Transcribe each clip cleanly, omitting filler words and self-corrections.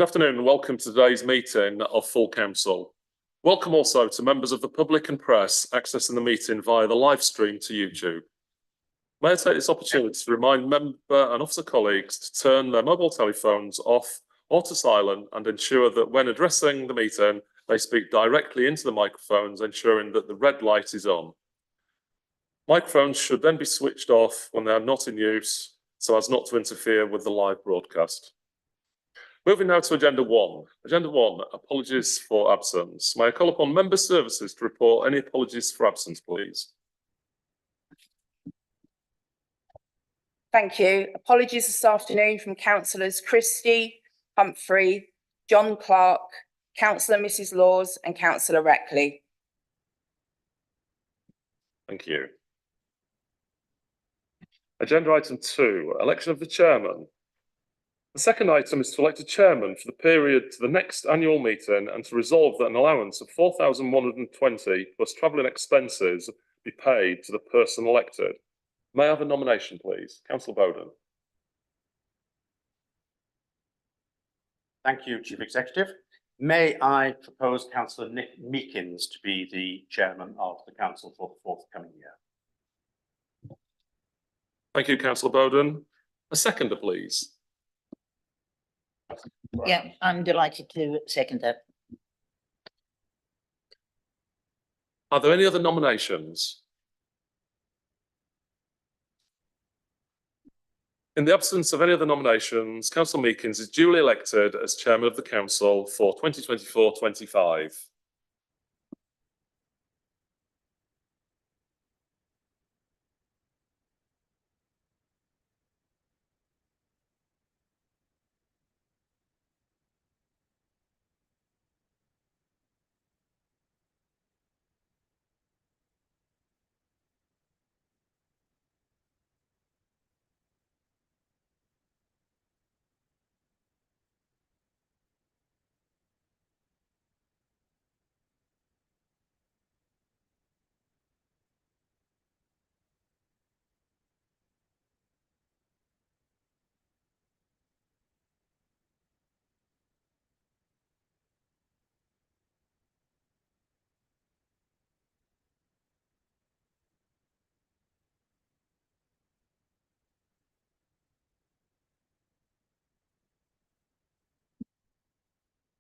Good afternoon and welcome to today's meeting of Full Council. Welcome also to members of the public and press accessing the meeting via the live stream to YouTube. May I take this opportunity to remind member and officer colleagues to turn their mobile telephones off or to silent and ensure that when addressing the meeting, they speak directly into the microphones, ensuring that the red light is on. Microphones should then be switched off when they are not in use so as not to interfere with the live broadcast. Moving now to Agenda 1. Agenda 1, apologies for absence. May I call upon Member Services to report any apologies for absence, please? Thank you. Apologies this afternoon from Councillors Christie, Humphrey, John Clark, Councillor Mrs Laws and Councillor Reckley. Thank you. Agenda item 2, election of the chairman. The second item is to elect a chairman for the period to the next annual meeting and to resolve that an allowance of £4,120 plus travelling expenses be paid to the person elected. May I have a nomination, please? Councillor Bowden. Thank you, Chief Executive. May I propose Councillor Nick Meakins to be the chairman of the council for the forthcoming year. Thank you, Councillor Bowden. A seconder, please. Yeah, I'm delighted to second that. Are there any other nominations? In the absence of any other nominations, Councillor Meakins is duly elected as chairman of the council for 2024-25.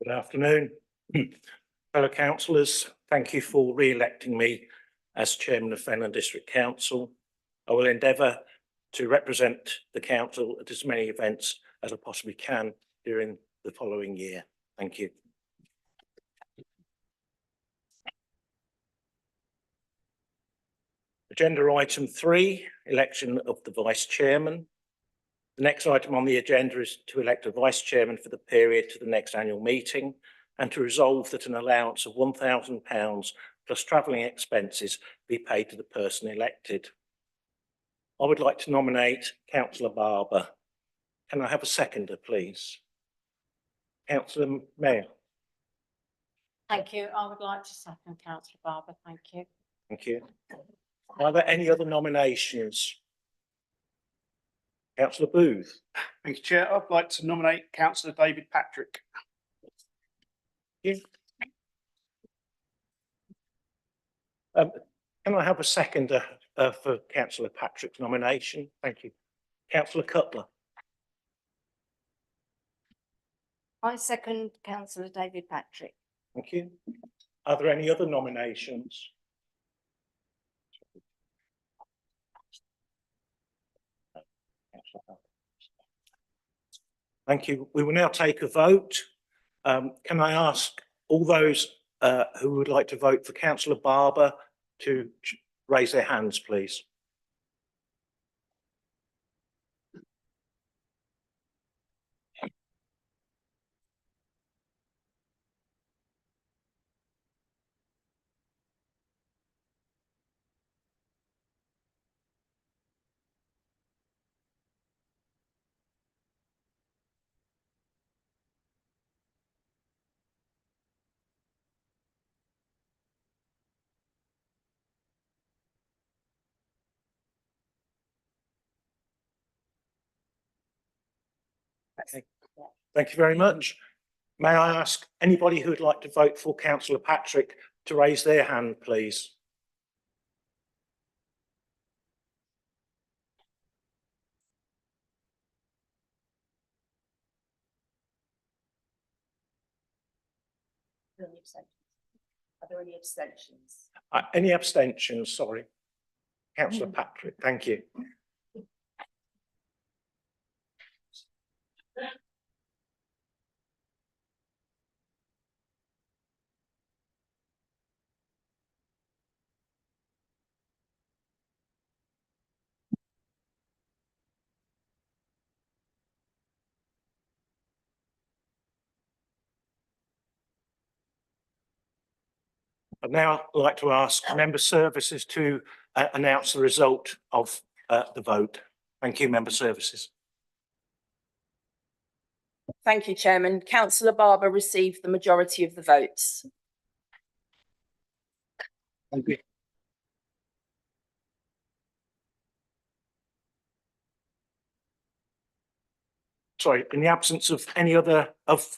Good afternoon, fellow councillors. Thank you for re-electing me as Chairman of Fenland District Council. I will endeavour to represent the council at as many events as I possibly can during the following year. Thank you. Agenda item 3, election of the Vice Chairman. The next item on the agenda is to elect a Vice Chairman for the period to the next annual meeting and to resolve that an allowance of £1,000 plus travelling expenses be paid to the person elected. I would like to nominate Councillor Barber. Can I have a seconder, please? Councillor Mayor. Thank you. I would like to second Councillor Barber. Thank you. Thank you. Are there any other nominations? Councillor Booth. Thank you, Chair. I'd like to nominate Councillor David Patrick. Thank you. Can I have a seconder for Councillor Patrick's nomination? Thank you. Councillor Cutler. I second Councillor David Patrick. Thank you. Are there any other nominations? Thank you. We will now take a vote. Can I ask all those who would like to vote for Councillor Barber to raise their hands, please? Okay. Thank you very much. May I ask anybody who would like to vote for councillor Patrick to raise their hand, please? Are there any abstentions? Any abstentions? Sorry. Councillor Patrick, thank you. I'd now like to ask member services to announce the result of the vote. Thank you, member services. Thank you, Chairman. Councillor Barber received the majority of the votes. Thank you. Sorry, in the absence of any other of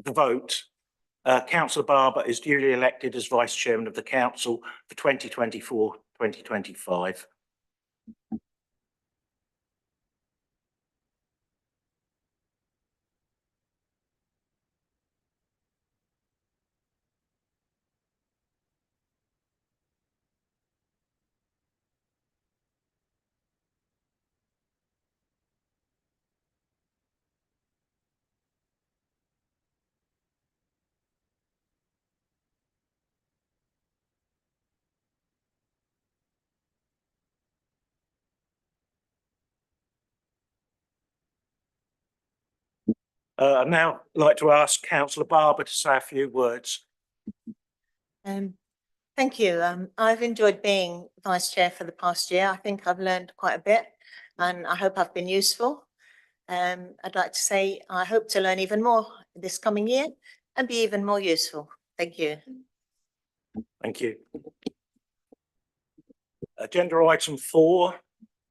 the vote, councillor Barber is duly elected as Vice Chairman of the Council for 2024-2025. I'd now like to ask councillor Barber to say a few words. Thank you. I've enjoyed being vice chair for the past year. I think I've learned quite a bit and I hope I've been useful. I'd like to say I hope to learn even more this coming year and be even more useful. Thank you. Thank you. Agenda item 4,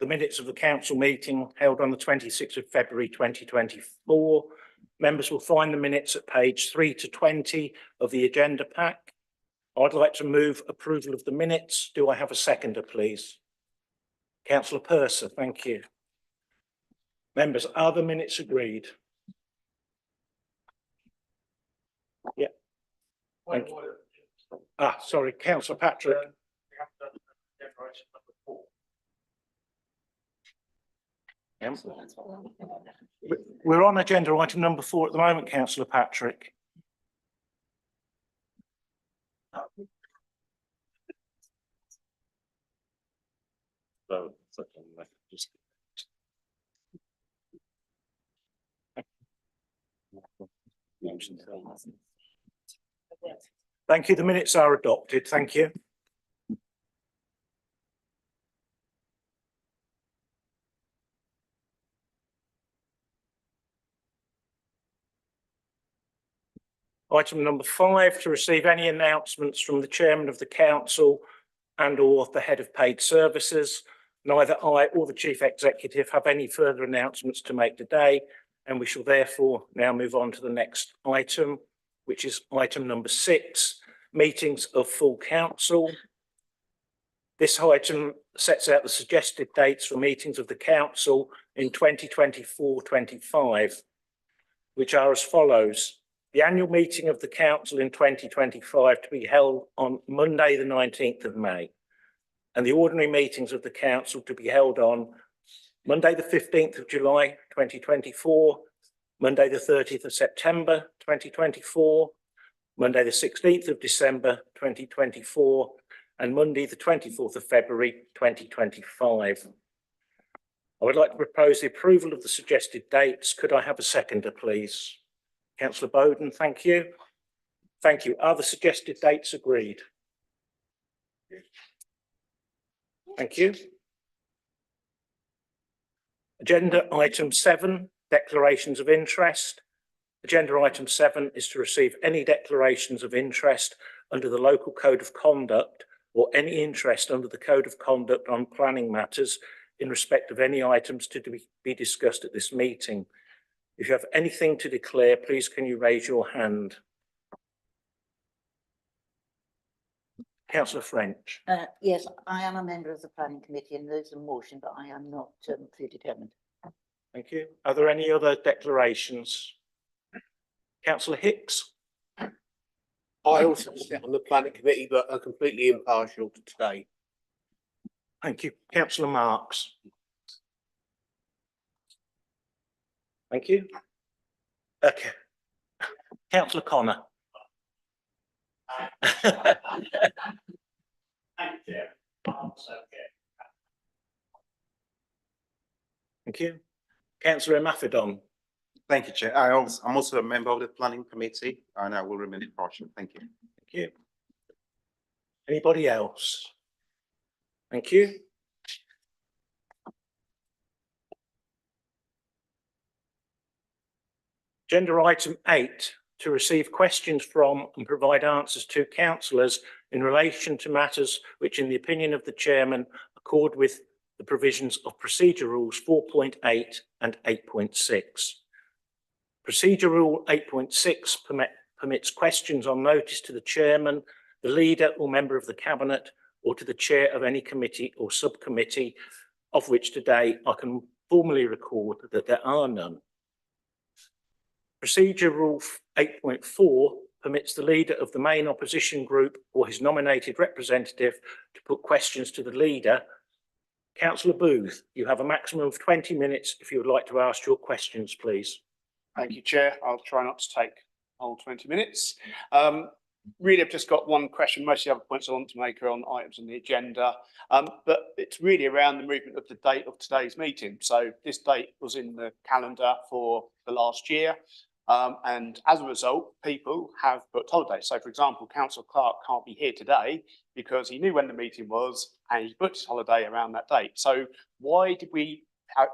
the minutes of the council meeting held on the 26th of February 2024. Members will find the minutes at page 3 to 20 of the agenda pack. I'd like to move approval of the minutes. Do I have a seconder, please? Councillor Purser, thank you. Members, are the minutes agreed? Yeah. Thank you. Sorry, councillor Patrick. We're on agenda item number 4 at the moment, councillor Patrick. Thank you. The minutes are adopted. Thank you. Item number 5, to receive any announcements from the chairman of the council and or the head of paid services. Neither I or the chief executive have any further announcements to make today, and we shall therefore now move on to the next item, which is item number 6, meetings of full council. This item sets out the suggested dates for meetings of the council in 2024-25, which are as follows. The annual meeting of the council in 2025 to be held on Monday, the 19th of May, and the ordinary meetings of the council to be held on Monday, the 15th of July, 2024, Monday, the 30th of September, 2024, Monday, the 16th of December, 2024, and Monday, the 24th of February, 2025. I would like to propose the approval of the suggested dates. Could I have a seconder, please? Councillor Bowden, thank you. Thank you. Are the suggested dates agreed? Thank you. Agenda item 7, declarations of interest. Agenda item 7 is to receive any declarations of interest under the local code of conduct or any interest under the code of conduct on planning matters in respect of any items to be discussed at this meeting. If you have anything to declare, please can you raise your hand? Councillor French. Yes, I am a member of the planning committee and there's a motion, but I am not predetermined. Thank you. Are there any other declarations? Councillor Hicks. I also sit on the planning committee, but are completely impartial to today. Thank you. Councillor Marks. Thank you. Okay. Councillor Connor. Thank you. Councillor Maffedon. Thank you, Chair. I'm also a member of the planning committee and I will remain impartial. Thank you. Thank you. Anybody else? Thank you. Agenda item 8, to receive questions from and provide answers to councillors in relation to matters which, in the opinion of the chairman, accord with the provisions of Procedure Rules 4.8 and 8.6. Procedure Rule 8.6 permits questions on notice to the chairman, the leader or member of the cabinet, or to the chair of any committee or subcommittee, of which today I can formally record that there are none. Procedure Rule 8.4 permits the leader of the main opposition group or his nominated representative to put questions to the leader. Councillor Booth, you have a maximum of 20 minutes if you would like to ask your questions, please. Thank you, Chair. I'll try not to take all 20 minutes. Really, I've just got one question. Most of the other points I want to make are on items on the agenda, but it's really around the movement of the date of today's meeting. So this date was in the calendar for the last year. And as a result, people have booked holidays. So, for example, Councillor Clark can't be here today because he knew when the meeting was and he booked his holiday around that date. So why did we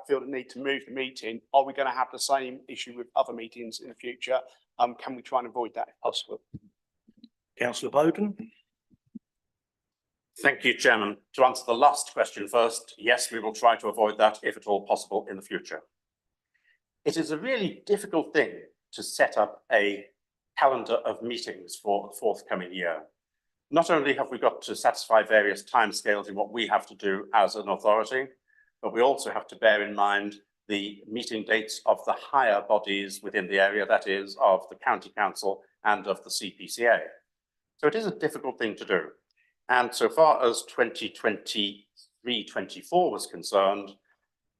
feel the need to move the meeting? Are we going to have the same issue with other meetings in the future? Can we try and avoid that if possible? Councillor Bowden. Thank you, Chairman. To answer the last question first, yes, we will try to avoid that if at all possible in the future. It is a really difficult thing to set up a calendar of meetings for the forthcoming year. Not only have we got to satisfy various timescales in what we have to do as an authority, but we also have to bear in mind the meeting dates of the higher bodies within the area, that is, of the County Council and of the CPCA. So it is a difficult thing to do. And so far as 2023-24 was concerned,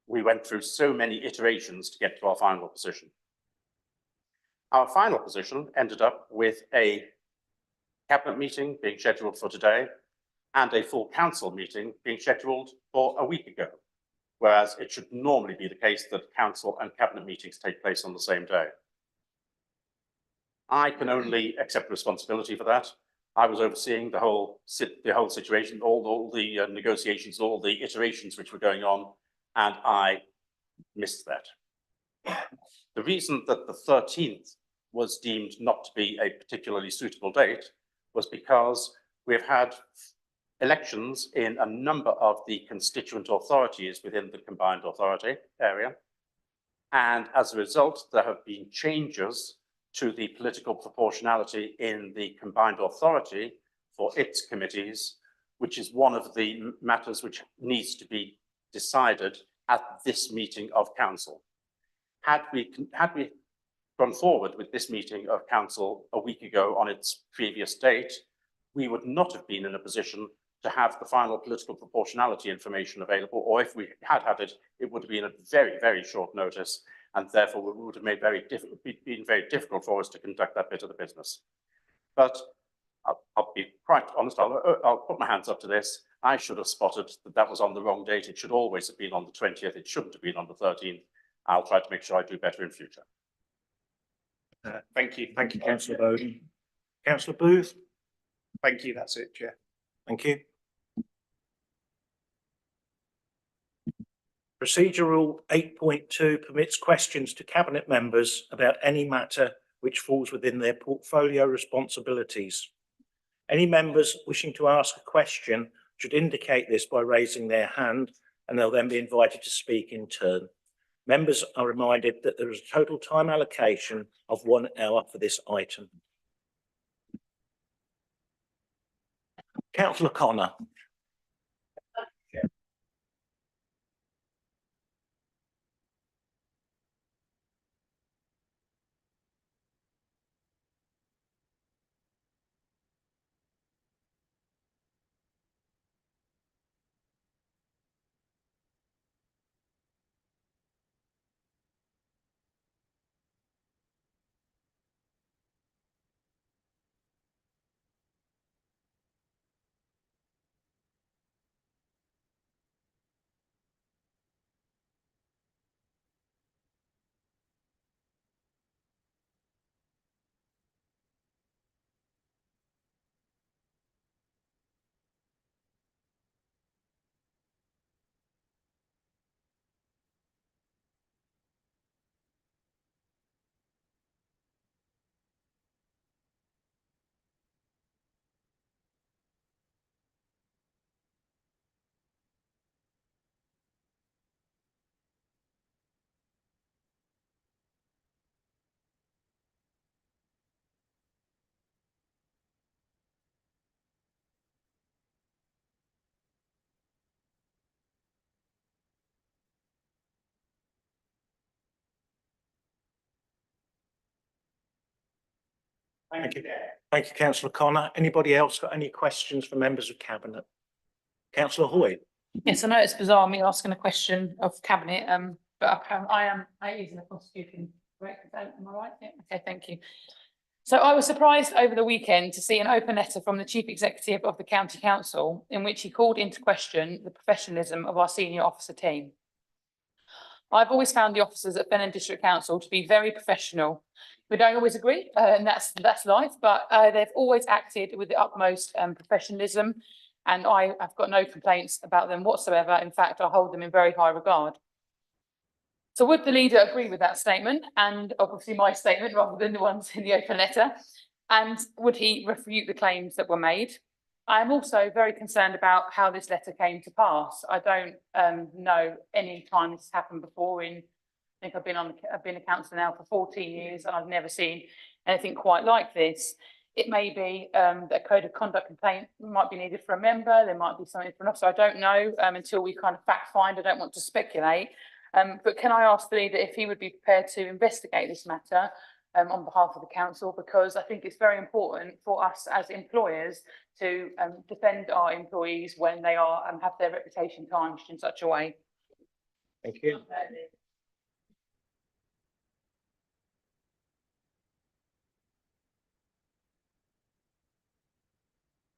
we went through so many iterations to get to our final position. Our final position ended up with a cabinet meeting being scheduled for today and a full council meeting being scheduled for a week ago, whereas it should normally be the case that council and cabinet meetings take place on the same day. I can only accept responsibility for that. I was overseeing the whole situation, all the negotiations, all the iterations which were going on, and I missed that. The reason that the 13th was deemed not to be a particularly suitable date was because we've had elections in a number of the constituent authorities within the combined authority area. And as a result, there have been changes to the political proportionality in the combined authority for its committees, which is one of the matters which needs to be decided at this meeting of council. Had we gone forward with this meeting of council a week ago on its previous date, we would not have been in a position to have the final political proportionality information available, or if we had had it, it would have been at very, very short notice, and therefore it would have been very difficult for us to conduct that bit of the business. But I'll be quite honest, I'll put my hands up to this. I should have spotted that that was on the wrong date. It should always have been on the 20th. It shouldn't have been on the 13th. I'll try to make sure I do better in future. Thank you. Thank you, Councillor Bowden. Councillor Booth. Thank you. That's it, Chair. Thank you. Procedure Rule 8.2 permits questions to cabinet members about any matter which falls within their portfolio responsibilities. Any members wishing to ask a question should indicate this by raising their hand, and they'll then be invited to speak in turn. Members are reminded that there is a total time allocation of 1 hour for this item. Councillor Connor. Thank you. Thank you, Councillor Connor. Anybody else got any questions for members of Cabinet? Councillor Hoy. Yes, I know it's bizarre me asking a question of Cabinet, but I is in a prosecuting correct, am I right? Yeah, okay, thank you. So I was surprised over the weekend to see an open letter from the Chief Executive of the County Council in which he called into question the professionalism of our senior officer team. I've always found the officers at Fenham District Council to be very professional. We don't always agree, and that's life, but they've always acted with the utmost professionalism, and I've got no complaints about them whatsoever. In fact, I hold them in very high regard. So would the leader agree with that statement, and obviously my statement rather than the ones in the open letter? And would he refute the claims that were made? I am also very concerned about how this letter came to pass. I don't know any time this has happened before. I think I've been a councillor now for 14 years, and I've never seen anything quite like this. It may be that a code of conduct complaint might be needed for a member. There might be something for an officer. I don't know until we kind of fact find. I don't want to speculate. But can I ask the leader if he would be prepared to investigate this matter on behalf of the council, because I think it's very important for us as employers to defend our employees when they are have their reputation tarnished in such a way. Thank you.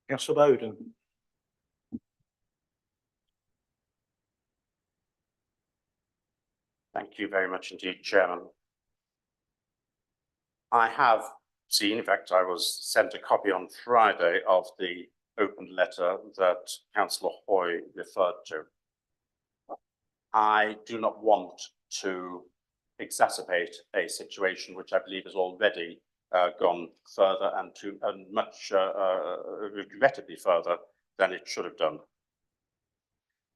Councillor Bowden. Thank you very much indeed, Chairman. I have seen, in fact, I was sent a copy on Friday of the open letter that Councillor Hoy referred to. I do not want to exacerbate a situation which I believe has already gone further and much regrettably further than it should have done.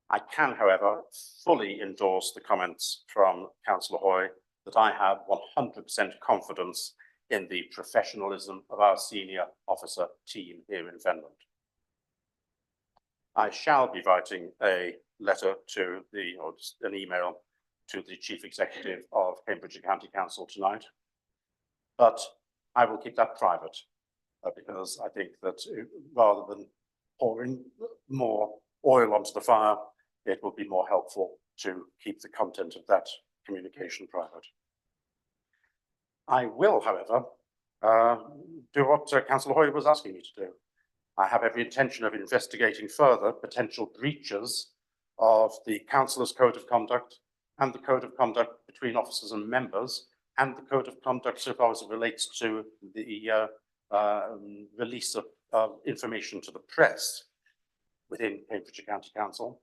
I can, however, fully endorse the comments from Councillor Hoy that I have 100% confidence in the professionalism of our senior officer team here in Fenland. I shall be writing a letter to or an email to the Chief Executive of Cambridgeshire County Council tonight, but I will keep that private because I think that rather than pouring more oil onto the fire, it will be more helpful to keep the content of that communication private. I will, however, do what Councillor Hoy was asking me to do. I have every intention of investigating further potential breaches of the Councillor's Code of Conduct and the Code of Conduct between officers and members, and the Code of Conduct so far as it relates to the release of information to the press within Cambridgeshire County Council.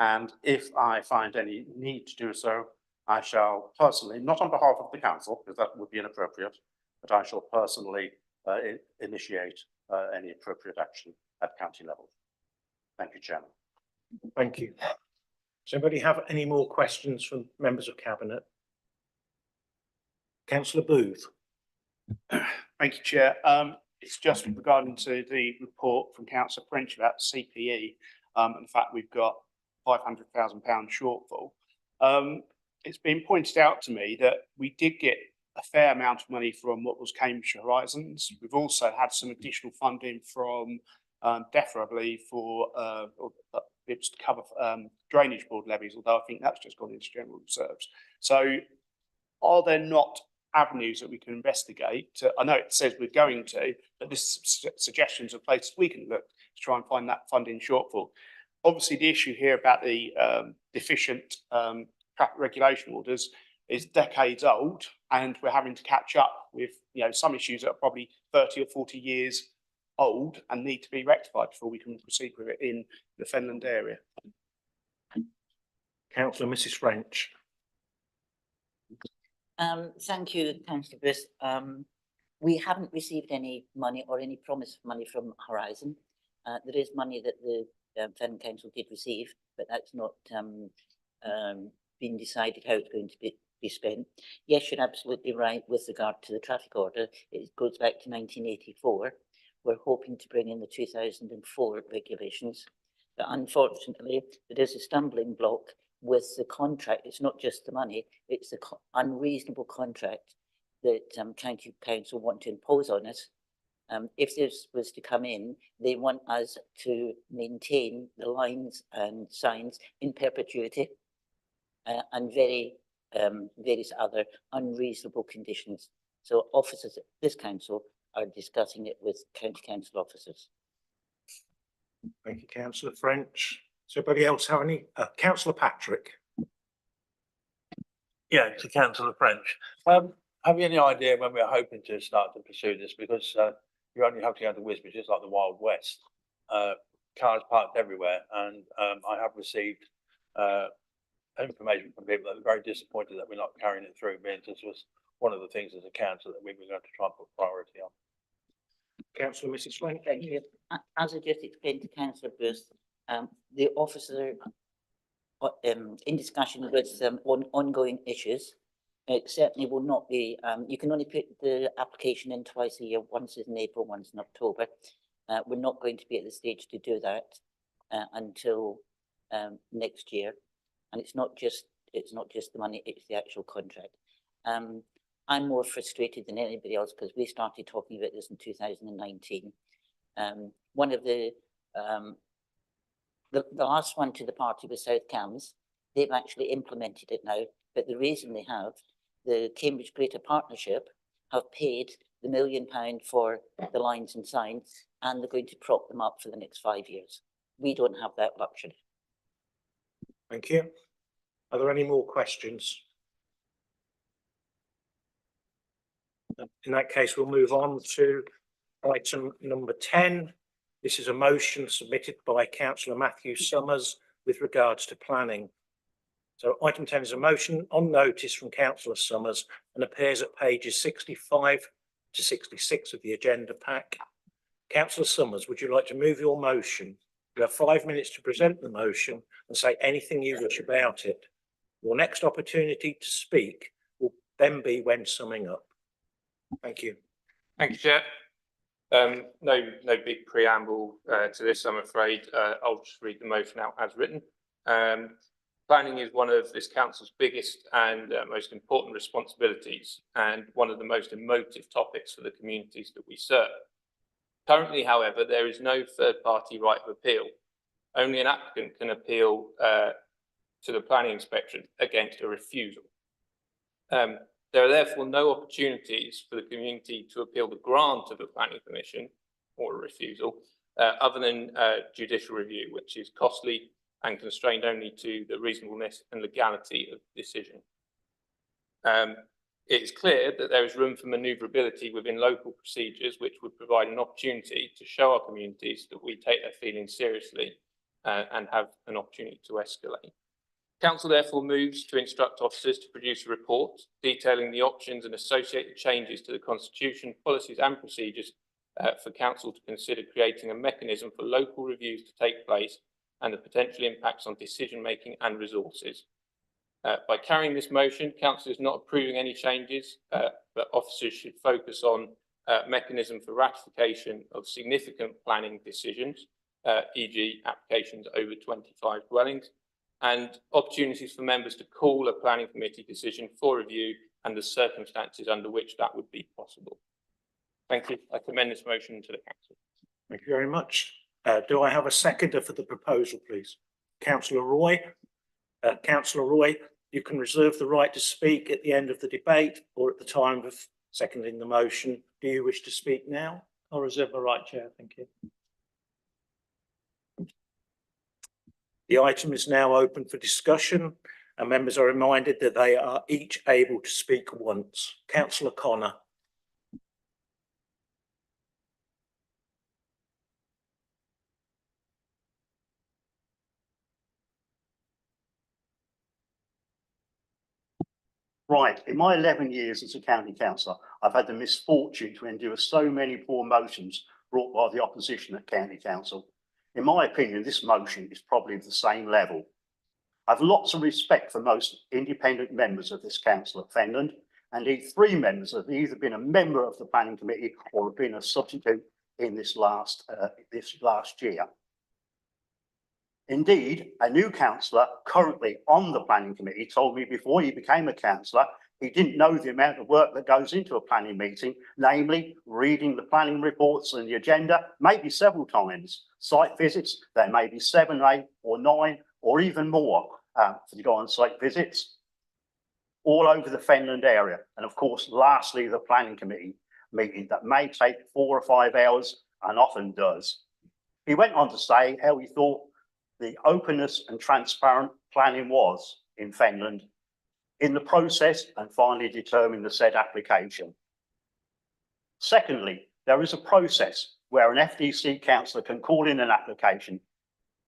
And if I find any need to do so, I shall personally, not on behalf of the council, because that would be inappropriate, but I shall personally initiate any appropriate action at county level. Thank you, Chairman. Thank you. Does anybody have any more questions from members of Cabinet? Councillor Booth. Thank you, Chair. It's just regarding to the report from Councillor French about CPE, and the fact we've got £500,000 shortfall. It's been pointed out to me that we did get a fair amount of money from what was Cambridgeshire Horizons. We've also had some additional funding from DEFRA, I believe, for it was to cover drainage board levies, although I think that's just gone into general reserves. So are there not avenues that we can investigate? I know it says we're going to, but this suggestions of places we can look to try and find that funding shortfall. Obviously, the issue here about the deficient traffic regulation orders is decades old, and we're having to catch up with some issues that are probably 30 or 40 years old and need to be rectified before we can proceed with it in the Fenland area. Councillor Mrs French. Thank you, Councillor Bruce. We haven't received any money or any promise of money from Horizon. There is money that the Fenland Council did receive, but that's not been decided how it's going to be spent. Yes, you're absolutely right with regard to the traffic order. It goes back to 1984. We're hoping to bring in the 2004 regulations, but unfortunately, there is a stumbling block with the contract. It's not just the money, it's the unreasonable contract that County Council want to impose on us. If this was to come in, they want us to maintain the lines and signs in perpetuity and various other unreasonable conditions. So officers at this council are discussing it with County Council officers. Thank you, Councillor French. Does anybody else have any? Councillor Patrick. Yeah, to Councillor French. Have you any idea when we're hoping to start to pursue this? Because you only have to go to Wisbech, just like the Wild West. Cars parked everywhere, and I have received information from people that are very disappointed that we're not carrying it through. Being this was one of the things as a council that we were going to try and put priority on. Councillor Mrs French. Thank you. As I just explained to Councillor Bruce, the officer in discussion with on ongoing issues. It certainly will not be, you can only put the application in twice a year, once in April, once in October. We're not going to be at the stage to do that until next year. And it's not just the money, it's the actual contract. I'm more frustrated than anybody else because we started talking about this in 2019. One of the last one to the party was South Cambs. They've actually implemented it now, but the reason they have, the Cambridge Greater Partnership have paid the £1 million for the lines and signs, and they're going to prop them up for the next 5 years. We don't have that luxury. Thank you. Are there any more questions? In that case, we'll move on to item number 10. This is a motion submitted by Councillor Matthew Summers with regards to planning. So item 10 is a motion on notice from Councillor Summers and appears at pages 65 to 66 of the agenda pack. Councillor Summers, would you like to move your motion? You have 5 minutes to present the motion and say anything you wish about it. Your next opportunity to speak will then be when summing up. Thank you. Thank you, Chair. No big preamble to this, I'm afraid. I'll just read the motion out as written. Planning is one of this council's biggest and most important responsibilities, and one of the most emotive topics for the communities that we serve. Currently, however, there is no third-party right of appeal. Only an applicant can appeal to the planning inspection against a refusal. There are therefore no opportunities for the community to appeal the grant of a planning permission or a refusal, other than judicial review, which is costly and constrained only to the reasonableness and legality of the decision. It is clear that there is room for manoeuvrability within local procedures, which would provide an opportunity to show our communities that we take their feelings seriously and have an opportunity to escalate. Council therefore moves to instruct officers to produce a report detailing the options and associated changes to the Constitution, policies and procedures for Council to consider creating a mechanism for local reviews to take place and the potential impacts on decision-making and resources. By carrying this motion, council is not approving any changes, but officers should focus on mechanism for ratification of significant planning decisions, e.g. applications over 25 dwellings, and opportunities for members to call a planning committee decision for review and the circumstances under which that would be possible. Thank you. I commend this motion to the council. Thank you very much. Do I have a seconder for the proposal, please? Councillor Roy. Councillor Roy, you can reserve the right to speak at the end of the debate or at the time of seconding the motion. Do you wish to speak now? I'll reserve the right, Chair. Thank you. The item is now open for discussion and members are reminded that they are each able to speak once. Councillor Connor. Right, in my 11 years as a county councillor, I've had the misfortune to endure so many poor motions brought by the opposition at county council. In my opinion, this motion is probably of the same level. I've lots of respect for most independent members of this council at Fenland, and indeed 3 members have either been a member of the planning committee or have been a substitute in this last year. Indeed, a new councillor currently on the planning committee told me before he became a councillor, he didn't know the amount of work that goes into a planning meeting, namely reading the planning reports and the agenda, maybe several times. Site visits, there may be 7, 8 or 9 or even more to go on site visits all over the Fenland area. And of course, lastly, the planning committee meeting that may take 4 or 5 hours and often does. He went on to say how he thought the openness and transparent planning was in Fenland in the process and finally determine the said application. Secondly, there is a process where an FDC councillor can call in an application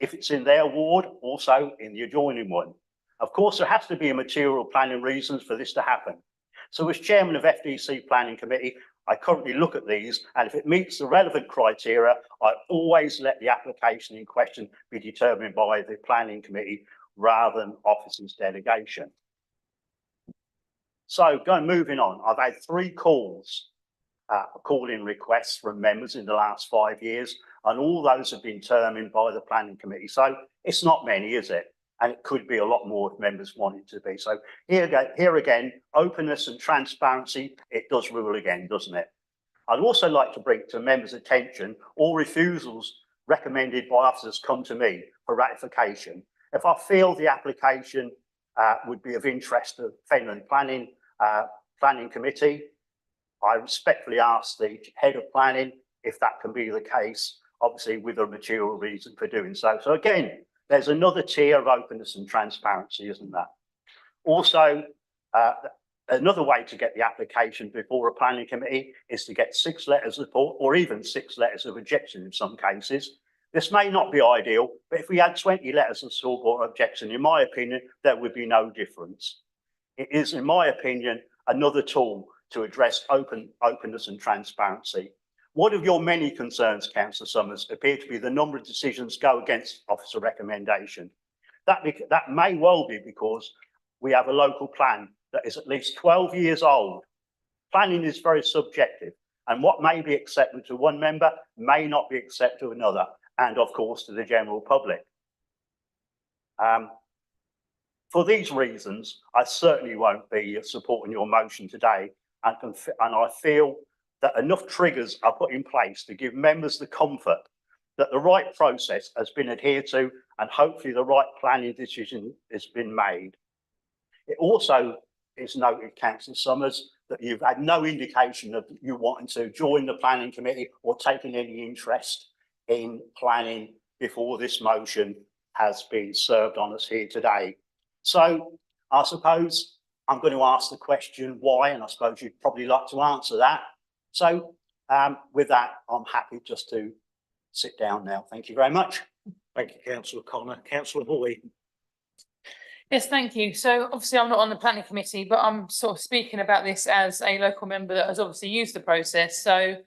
if it's in their ward, also in the adjoining one. Of course, there has to be a material planning reasons for this to happen. So as chairman of FDC Planning Committee, I currently look at these, and if it meets the relevant criteria, I always let the application in question be determined by the planning committee rather than officer's delegation. So moving on, I've had 3 call-in requests from members in the last 5 years, and all those have been determined by the planning committee. So it's not many, is it? And it could be a lot more if members want it to be. So here again, openness and transparency, it does rule again, doesn't it? I'd also like to bring to members' attention all refusals recommended by officers come to me for ratification. If I feel the application would be of interest to Fenland Planning Committee, I respectfully ask the head of planning if that can be the case, obviously with a material reason for doing so. So again, there's another tier of openness and transparency, isn't there? Also, another way to get the application before a planning committee is to get 6 letters of support or even 6 letters of objection in some cases. This may not be ideal, but if we had 20 letters of support or objection, in my opinion, there would be no difference. It is, in my opinion, another tool to address openness and transparency. One of your many concerns, Councillor Summers, appear to be the number of decisions go against officer recommendation. That may well be because we have a local plan that is at least 12 years old. Planning is very subjective, and what may be acceptable to one member may not be acceptable to another, and of course to the general public. For these reasons, I certainly won't be supporting your motion today, and I feel that enough triggers are put in place to give members the comfort that the right process has been adhered to and hopefully the right planning decision has been made. It also is noted, Councillor Summers, that you've had no indication of you wanting to join the planning committee or taking any interest in planning before this motion has been served on us here today. So I suppose I'm going to ask the question why, and I suppose you'd probably like to answer that. So with that, I'm happy just to sit down now. Thank you very much. Thank you, Councillor Connor. Councillor Hoy. Yes, thank you. So obviously I'm not on the planning committee, but I'm sort of speaking about this as a local member that has obviously used the process. So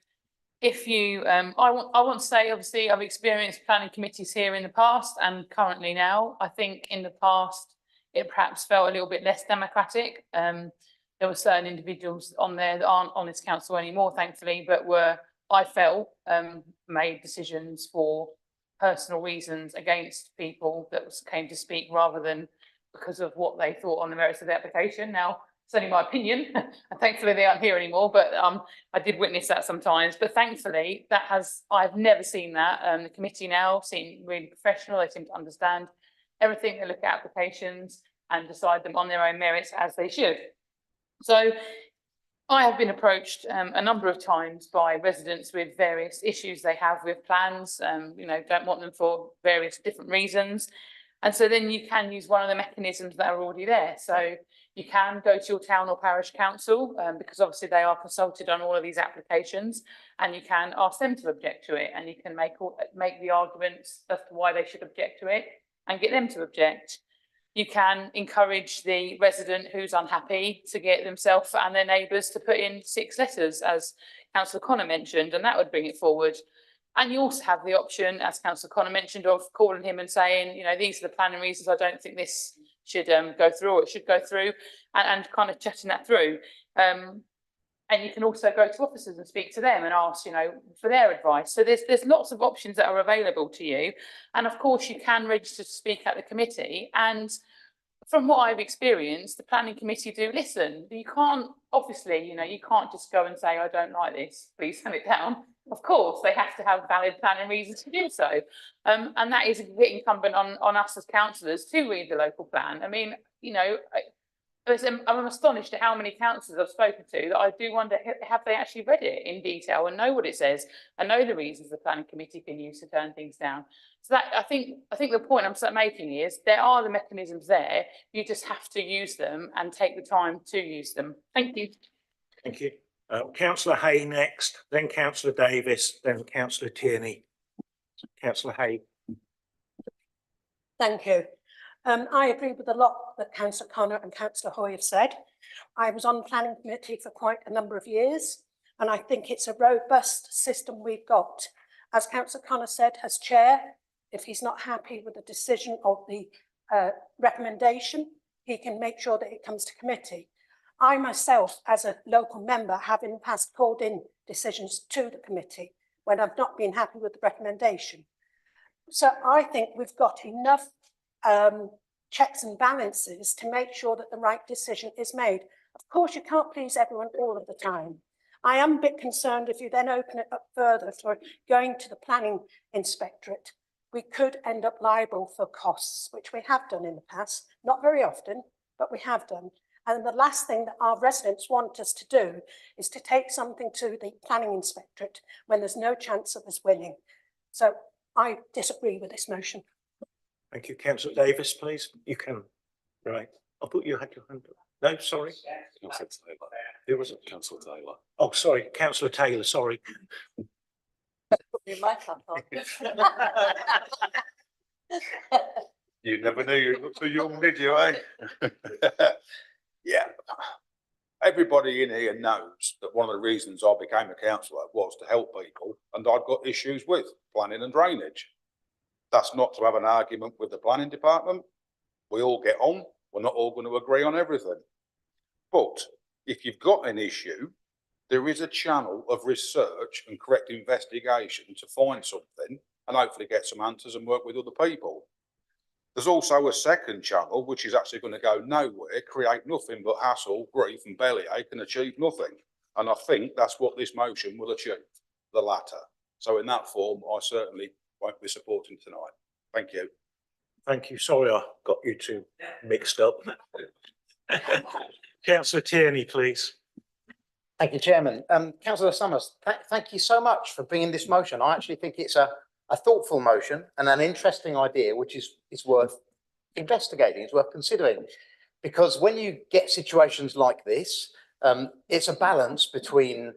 if you, I want to say, obviously, I've experienced planning committees here in the past and currently now. I think in the past, it perhaps felt a little bit less democratic. There were certain individuals on there that aren't on this council anymore, thankfully, but were, I felt, made decisions for personal reasons against people that came to speak rather than because of what they thought on the merits of the application. Now, it's only my opinion, and thankfully they aren't here anymore, but I did witness that sometimes. But thankfully, I've never seen that. The committee now seem really professional. They seem to understand everything. They look at applications and decide them on their own merits as they should. So I have been approached a number of times by residents with various issues they have with plans, don't want them for various different reasons. And so then you can use one of the mechanisms that are already there. So you can go to your town or parish council because obviously they are consulted on all of these applications, and you can ask them to object to it, and you can make the arguments as to why they should object to it and get them to object. You can encourage the resident who's unhappy to get themselves and their neighbours to put in 6 letters, as Councillor Connor mentioned, and that would bring it forward. And you also have the option, as Councillor Connor mentioned, of calling him and saying, these are the planning reasons I don't think this should go through, or it should go through, and kind of chatting that through. And you can also go to officers and speak to them and ask, for their advice. So there's lots of options that are available to you. And of course, you can register to speak at the committee. And from what I've experienced, the planning committee do listen. You can't, obviously, you can't just go and say, I don't like this, please send it down. Of course, they have to have valid planning reasons to do so. And that is incumbent on us as councillors to read the local plan. I mean, I'm astonished at how many councillors I've spoken to that I do wonder, have they actually read it in detail and know what it says and know the reasons the planning committee can use to turn things down. So that I think the point I'm making is there are the mechanisms there. You just have to use them and take the time to use them. Thank you. Thank you. Councillor Hay next, then Councillor Davis, then Councillor Tierney. Councillor Hay. Thank you. I agree with a lot that Councillor Connor and Councillor Hoy have said. I was on the planning committee for quite a number of years, and I think it's a robust system we've got. As Councillor Connor said, as chair, if he's not happy with the decision of the recommendation, he can make sure that it comes to committee. I myself, as a local member, have in the past called in decisions to the committee when I've not been happy with the recommendation. So I think we've got enough checks and balances to make sure that the right decision is made. Of course, you can't please everyone all of the time. I am a bit concerned if you then open it up further for going to the planning inspectorate, we could end up liable for costs, which we have done in the past, not very often, but we have done. And the last thing that our residents want us to do is to take something to the planning inspectorate when there's no chance of us winning. So I disagree with this motion. Thank you. Councillor Davis, please. You can. Right. I thought you had your hand up. No, sorry. Councillor Taylor. Who was it? Councillor Taylor. Oh, sorry. Councillor Taylor, sorry. Put your mic up on. You never knew you looked so young, did you, eh? Yeah. Everybody in here knows that one of the reasons I became a councillor was to help people, and I've got issues with planning and drainage. That's not to have an argument with the planning department. We all get on. We're not all going to agree on everything. But if you've got an issue, there is a channel of research and correct investigation to find something and hopefully get some answers and work with other people. There's also a second channel, which is actually going to go nowhere, create nothing but hassle, grief and bellyache and achieve nothing. And I think that's what this motion will achieve, the latter. So in that form, I certainly won't be supporting tonight. Thank you. Thank you. Sorry, I got you two mixed up. Councillor Tierney, please. Thank you, Chairman. Councillor Summers, thank you so much for bringing this motion. I actually think it's a thoughtful motion and an interesting idea, which is worth investigating, it's worth considering. Because when you get situations like this, it's a balance between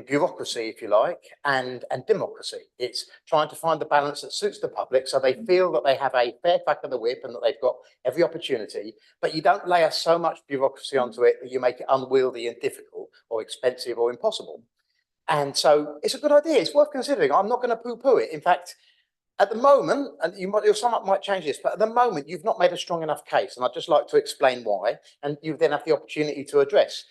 bureaucracy, if you like, and democracy. It's trying to find the balance that suits the public so they feel that they have a fair crack of the whip and that they've got every opportunity, but you don't layer so much bureaucracy onto it that you make it unwieldy and difficult or expensive or impossible. And so it's a good idea. It's worth considering. I'm not going to poo-poo it. In fact, at the moment, and your sum up might change this, but at the moment, you've not made a strong enough case. And I'd just like to explain why, and you then have the opportunity to address.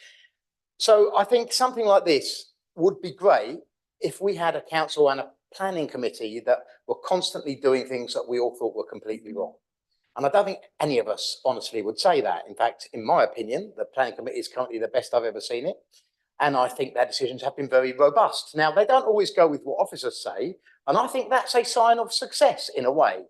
So I think something like this would be great if we had a council and a planning committee that were constantly doing things that we all thought were completely wrong. And I don't think any of us honestly would say that. In fact, in my opinion, the planning committee is currently the best I've ever seen it. And I think their decisions have been very robust. Now, they don't always go with what officers say. And I think that's a sign of success in a way,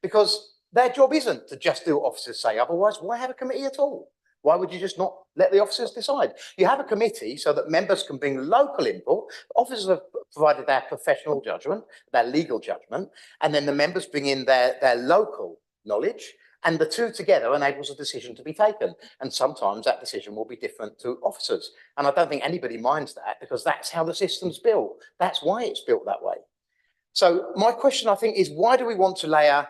because their job isn't to just do what officers say. Otherwise, why have a committee at all? Why would you just not let the officers decide? You have a committee so that members can bring local input. Officers have provided their professional judgment, their legal judgment, and then the members bring in their local knowledge, and the two together enables a decision to be taken. And sometimes that decision will be different to officers. And I don't think anybody minds that, because that's how the system's built. That's why it's built that way. So my question, I think, is why do we want to layer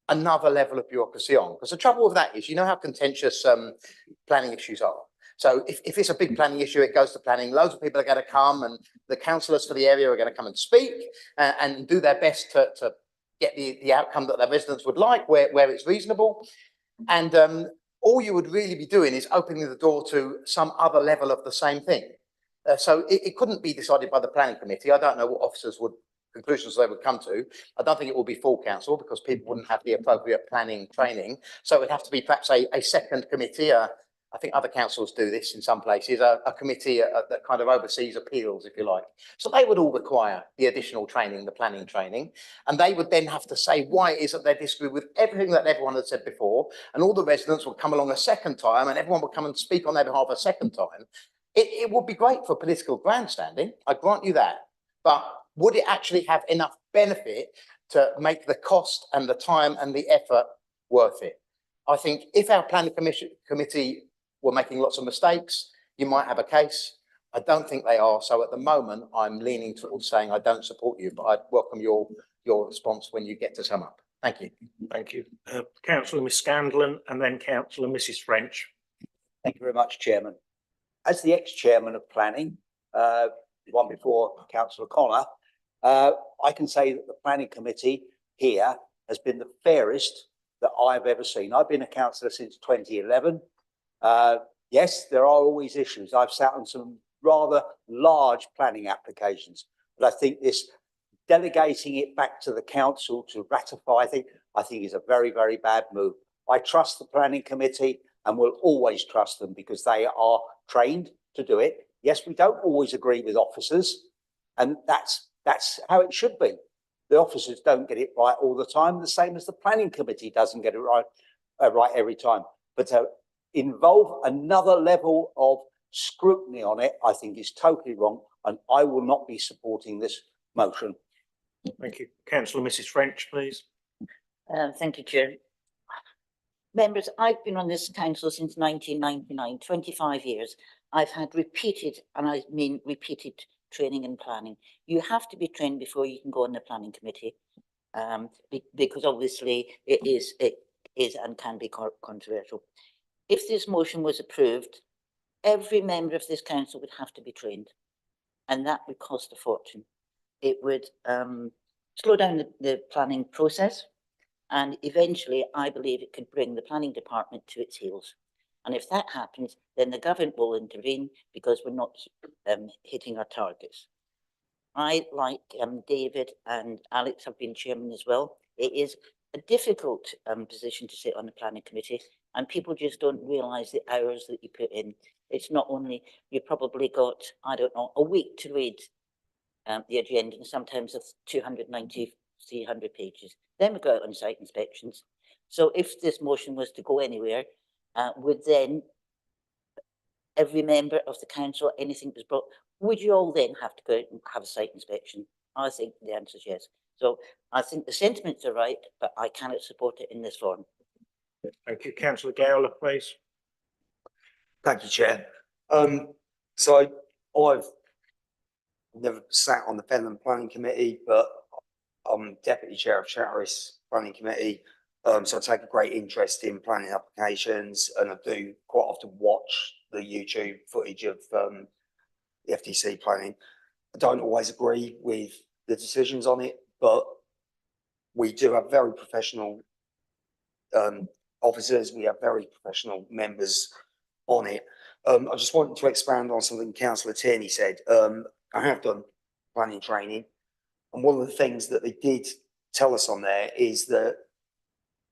another level of bureaucracy on? Because the trouble with that is, you know how contentious planning issues are. So if it's a big planning issue, it goes to planning. Loads of people are going to come, and the councillors for the area are going to come and speak and do their best to get the outcome that their residents would like, where it's reasonable. And all you would really be doing is opening the door to some other level of the same thing. So it couldn't be decided by the planning committee. I don't know what officers would conclusions they would come to. I don't think it will be full council, because people wouldn't have the appropriate planning training. So it would have to be perhaps a second committee. I think other councils do this in some places, a committee that kind of oversees appeals, if you like. So they would all require the additional training, the planning training, and they would then have to say why it is that they disagree with everything that everyone had said before, and all the residents would come along a second time, and everyone would come and speak on their behalf a second time. It would be great for political grandstanding, I grant you that, but would it actually have enough benefit to make the cost and the time and the effort worth it? I think if our planning committee were making lots of mistakes, you might have a case. I don't think they are. So at the moment, I'm leaning towards saying I don't support you, but I'd welcome your response when you get to sum up. Thank you. Thank you. Councillor Miss Scanlon, and then Councillor Mrs French. Thank you very much, Chairman. As the ex-chairman of planning, one before Councillor Connor, I can say that the planning committee here has been the fairest that I've ever seen. I've been a councillor since 2011. Yes, there are always issues. I've sat on some rather large planning applications, but I think this delegating it back to the council to ratify, I think is a very, very bad move. I trust the planning committee and will always trust them, because they are trained to do it. Yes, we don't always agree with officers, and that's how it should be. The officers don't get it right all the time, the same as the planning committee doesn't get it right every time. But to involve another level of scrutiny on it, I think is totally wrong, and I will not be supporting this motion. Thank you. Councillor Mrs French, please. Thank you, Chair. Members, I've been on this council since 1999, 25 years. I've had repeated, and I mean repeated, training in planning. You have to be trained before you can go on the planning committee, because obviously it is and can be controversial. If this motion was approved, every member of this council would have to be trained, and that would cost a fortune. It would slow down the planning process, and eventually I believe it could bring the planning department to its heels. And if that happens, then the government will intervene, because we're not hitting our targets. I, like David and Alex, have been chairman as well. It is a difficult position to sit on the planning committee, and people just don't realise the hours that you put in. It's not only, you probably got, I don't know, a week to read the agenda, and sometimes it's 290, 300 pages. Then we go out on site inspections. So if this motion was to go anywhere, would then every member of the council, anything was brought, would you all then have to go out and have a site inspection? I think the answer is yes. So I think the sentiments are right, but I cannot support it in this form. Thank you. Councillor Gowler, please. Thank you, Chair. So I've never sat on the Fenland Planning Committee, but I'm Deputy Chair of Chatteris Planning Committee. So I take a great interest in planning applications, and I do quite often watch the YouTube footage of the FDC planning. I don't always agree with the decisions on it, but we do have very professional officers. We have very professional members on it. I just wanted to expand on something Councillor Tierney said. I have done planning training, and one of the things that they did tell us on there is that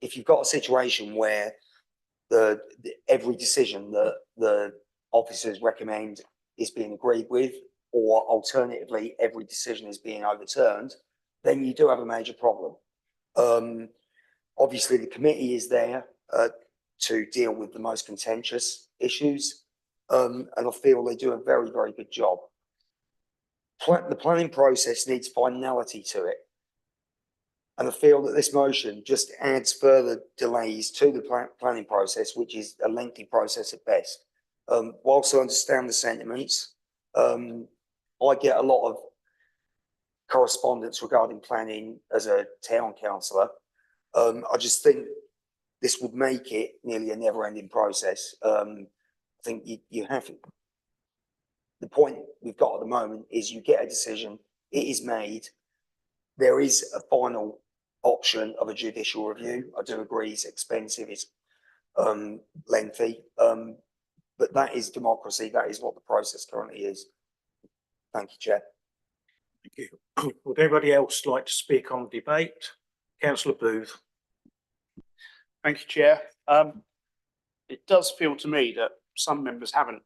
if you've got a situation where every decision that the officers recommend is being agreed with, or alternatively, every decision is being overturned, then you do have a major problem. Obviously, the committee is there to deal with the most contentious issues, and I feel they do a very, very good job. The planning process needs finality to it. And I feel that this motion just adds further delays to the planning process, which is a lengthy process at best. Whilst I understand the sentiments, I get a lot of correspondence regarding planning as a town councillor. I just think this would make it nearly a never-ending process. I think you have to. The point we've got at the moment is you get a decision, it is made, there is a final option of a judicial review. I do agree it's expensive, it's lengthy, but that is democracy. That is what the process currently is. Thank you, Chair. Thank you. Would anybody else like to speak on the debate? Councillor Booth. Thank you, Chair. It does feel to me that some members haven't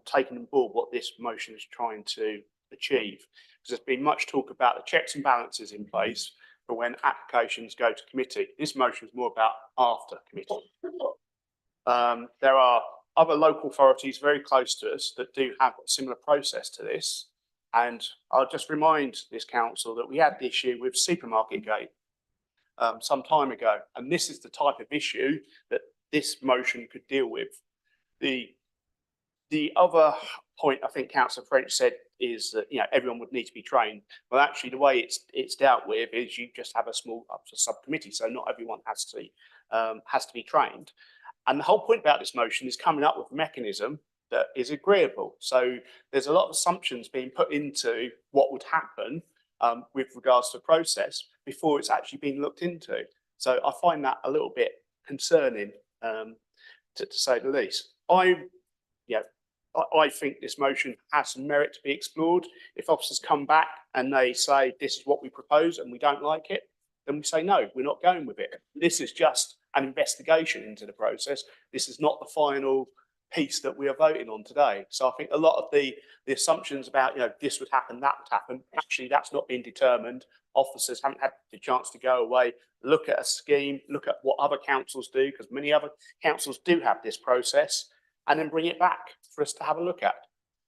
taken on board what this motion is trying to achieve. Because there's been much talk about the checks and balances in place for when applications go to committee. This motion is more about after committee. There are other local authorities very close to us that do have a similar process to this. And I'll just remind this council that we had the issue with Supermarket Gate some time ago. And this is the type of issue that this motion could deal with. The other point I think Councillor French said is that everyone would need to be trained. Well, actually, the way it's dealt with is you just have a small subcommittee, so not everyone has to be trained. And the whole point about this motion is coming up with a mechanism that is agreeable. So there's a lot of assumptions being put into what would happen with regards to the process before it's actually been looked into. So I find that a little bit concerning, to say the least. I think this motion has some merit to be explored. If officers come back and they say, this is what we propose and we don't like it, then we say, no, we're not going with it. This is just an investigation into the process. This is not the final piece that we are voting on today. So I think a lot of the assumptions about, this would happen, that would happen, actually that's not been determined. Officers haven't had the chance to go away, look at a scheme, look at what other councils do, because many other councils do have this process, and then bring it back for us to have a look at.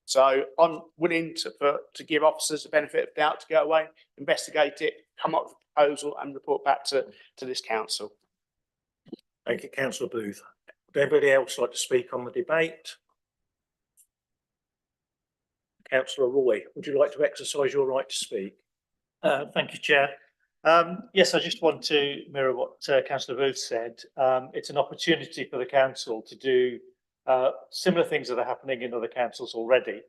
So I'm willing to give officers the benefit of doubt to go away, investigate it, come up with a proposal and report back to this council. Thank you, Councillor Booth. Would anybody else like to speak on the debate? Councillor Roy, would you like to exercise your right to speak? Thank you, Chair. Yes, I just want to mirror what Councillor Booth said. It's an opportunity for the council to do similar things that are happening in other councils already.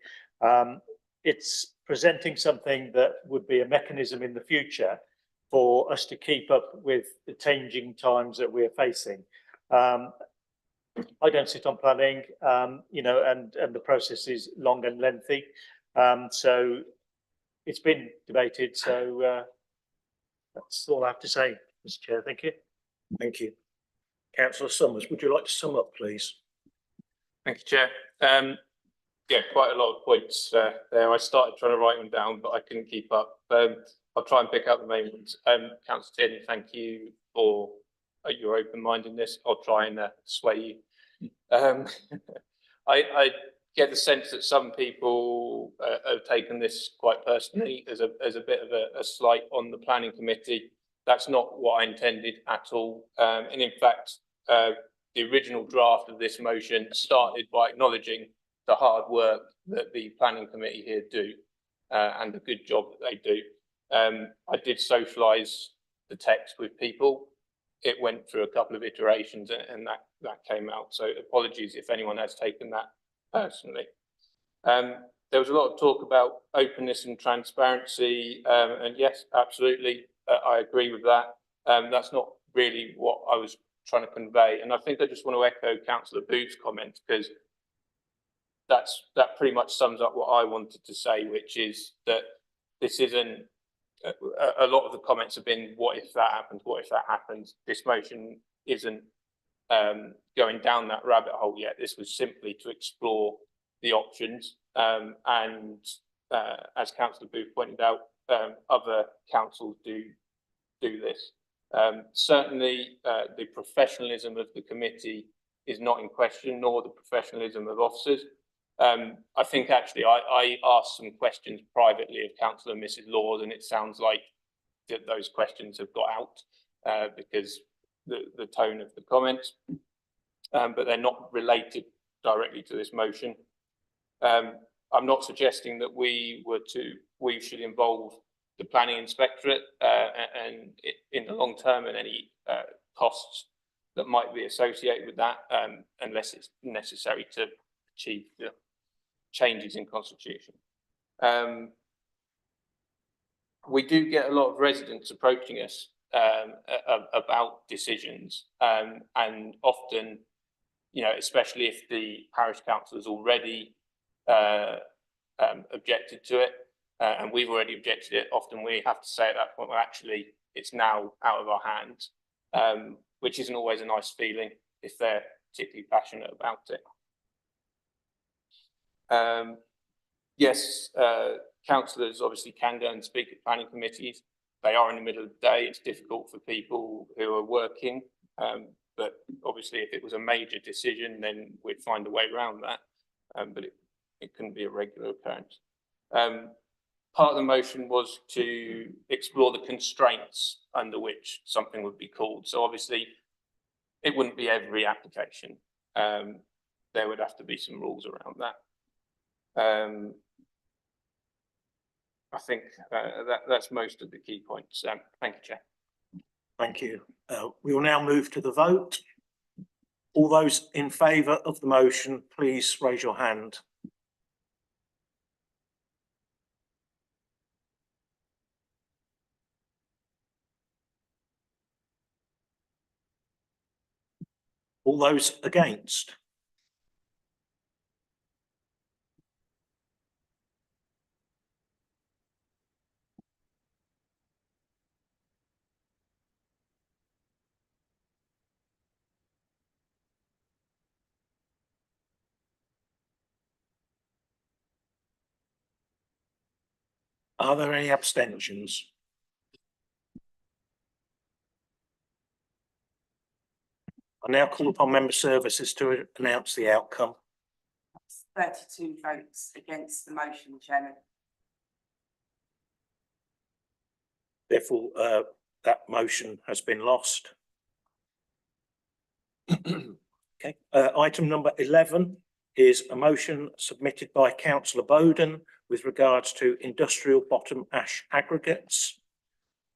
It's presenting something that would be a mechanism in the future for us to keep up with the changing times that we're facing. I don't sit on planning, and the process is long and lengthy. So it's been debated. So that's all I have to say, Mr. Chair. Thank you. Thank you. Councillor Summers, would you like to sum up, please? Thank you, Chair. Yeah, quite a lot of points there. I started trying to write them down, but I couldn't keep up. I'll try and pick up the main ones. Councillor Tierney, thank you for your open-mindedness. I'll try and sway you. I get the sense that some people have taken this quite personally as a bit of a slight on the planning committee. That's not what I intended at all. And in fact, the original draft of this motion started by acknowledging the hard work that the planning committee here do and the good job that they do. I did socialise the text with people. It went through a couple of iterations and that came out. So apologies if anyone has taken that personally. there was a lot of talk about openness and transparency, and yes, absolutely, I agree with that. That's not really what I was trying to convey, and I think I just want to echo Councillor Booth's comments, because that pretty much sums up what I wanted to say, which is that this isn't. A lot of the comments have been, what if that happens? What if that happens? This motion isn't going down that rabbit hole yet. This was simply to explore the options. And as Councillor Booth pointed out, other councils do this. Certainly, the professionalism of the committee is not in question, nor the professionalism of officers. I think actually I asked some questions privately of Councillor and Mrs. Laws, and it sounds like that those questions have got out because the tone of the comments, but they're not related directly to this motion. I'm not suggesting that we should involve the planning inspectorate and in the long term and any costs that might be associated with that, unless it's necessary to achieve the changes in constitution. We do get a lot of residents approaching us about decisions, and often, you know, especially if the parish council has already objected to it, and we've already objected to it, often we have to say at that point, well, actually, it's now out of our hands, which isn't always a nice feeling if they're particularly passionate about it. Yes, councillors obviously can go and speak at planning committees. They are in the middle of the day. It's difficult for people who are working, but obviously if it was a major decision, then we'd find a way around that, but it couldn't be a regular occurrence. Part of the motion was to explore the constraints under which something would be called. So obviously it wouldn't be every application. There would have to be some rules around that. I think that's most of the key points. Thank you, Chair. Thank you. We will now move to the vote. All those in favour of the motion, please raise your hand. All those against? Are there any abstentions? I now call upon member services to announce the outcome. 32 votes against the motion, Chairman. Therefore, that motion has been lost. Okay. Item number 11 is a motion submitted by Councillor Bowden with regards to industrial bottom ash aggregates.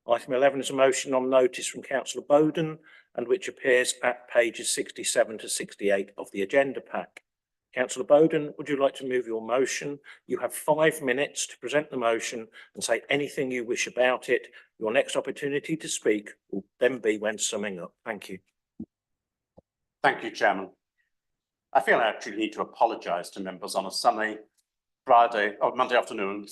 Item 11 is a motion on notice from Councillor Bowden and which appears at pages 67 to 68 of the agenda pack. Councillor Bowden, would you like to move your motion? You have 5 minutes to present the motion and say anything you wish about it. Your next opportunity to speak will then be when summing up. Thank you. Thank you, Chairman. I feel I actually need to apologise to members on a sunny Monday afternoon,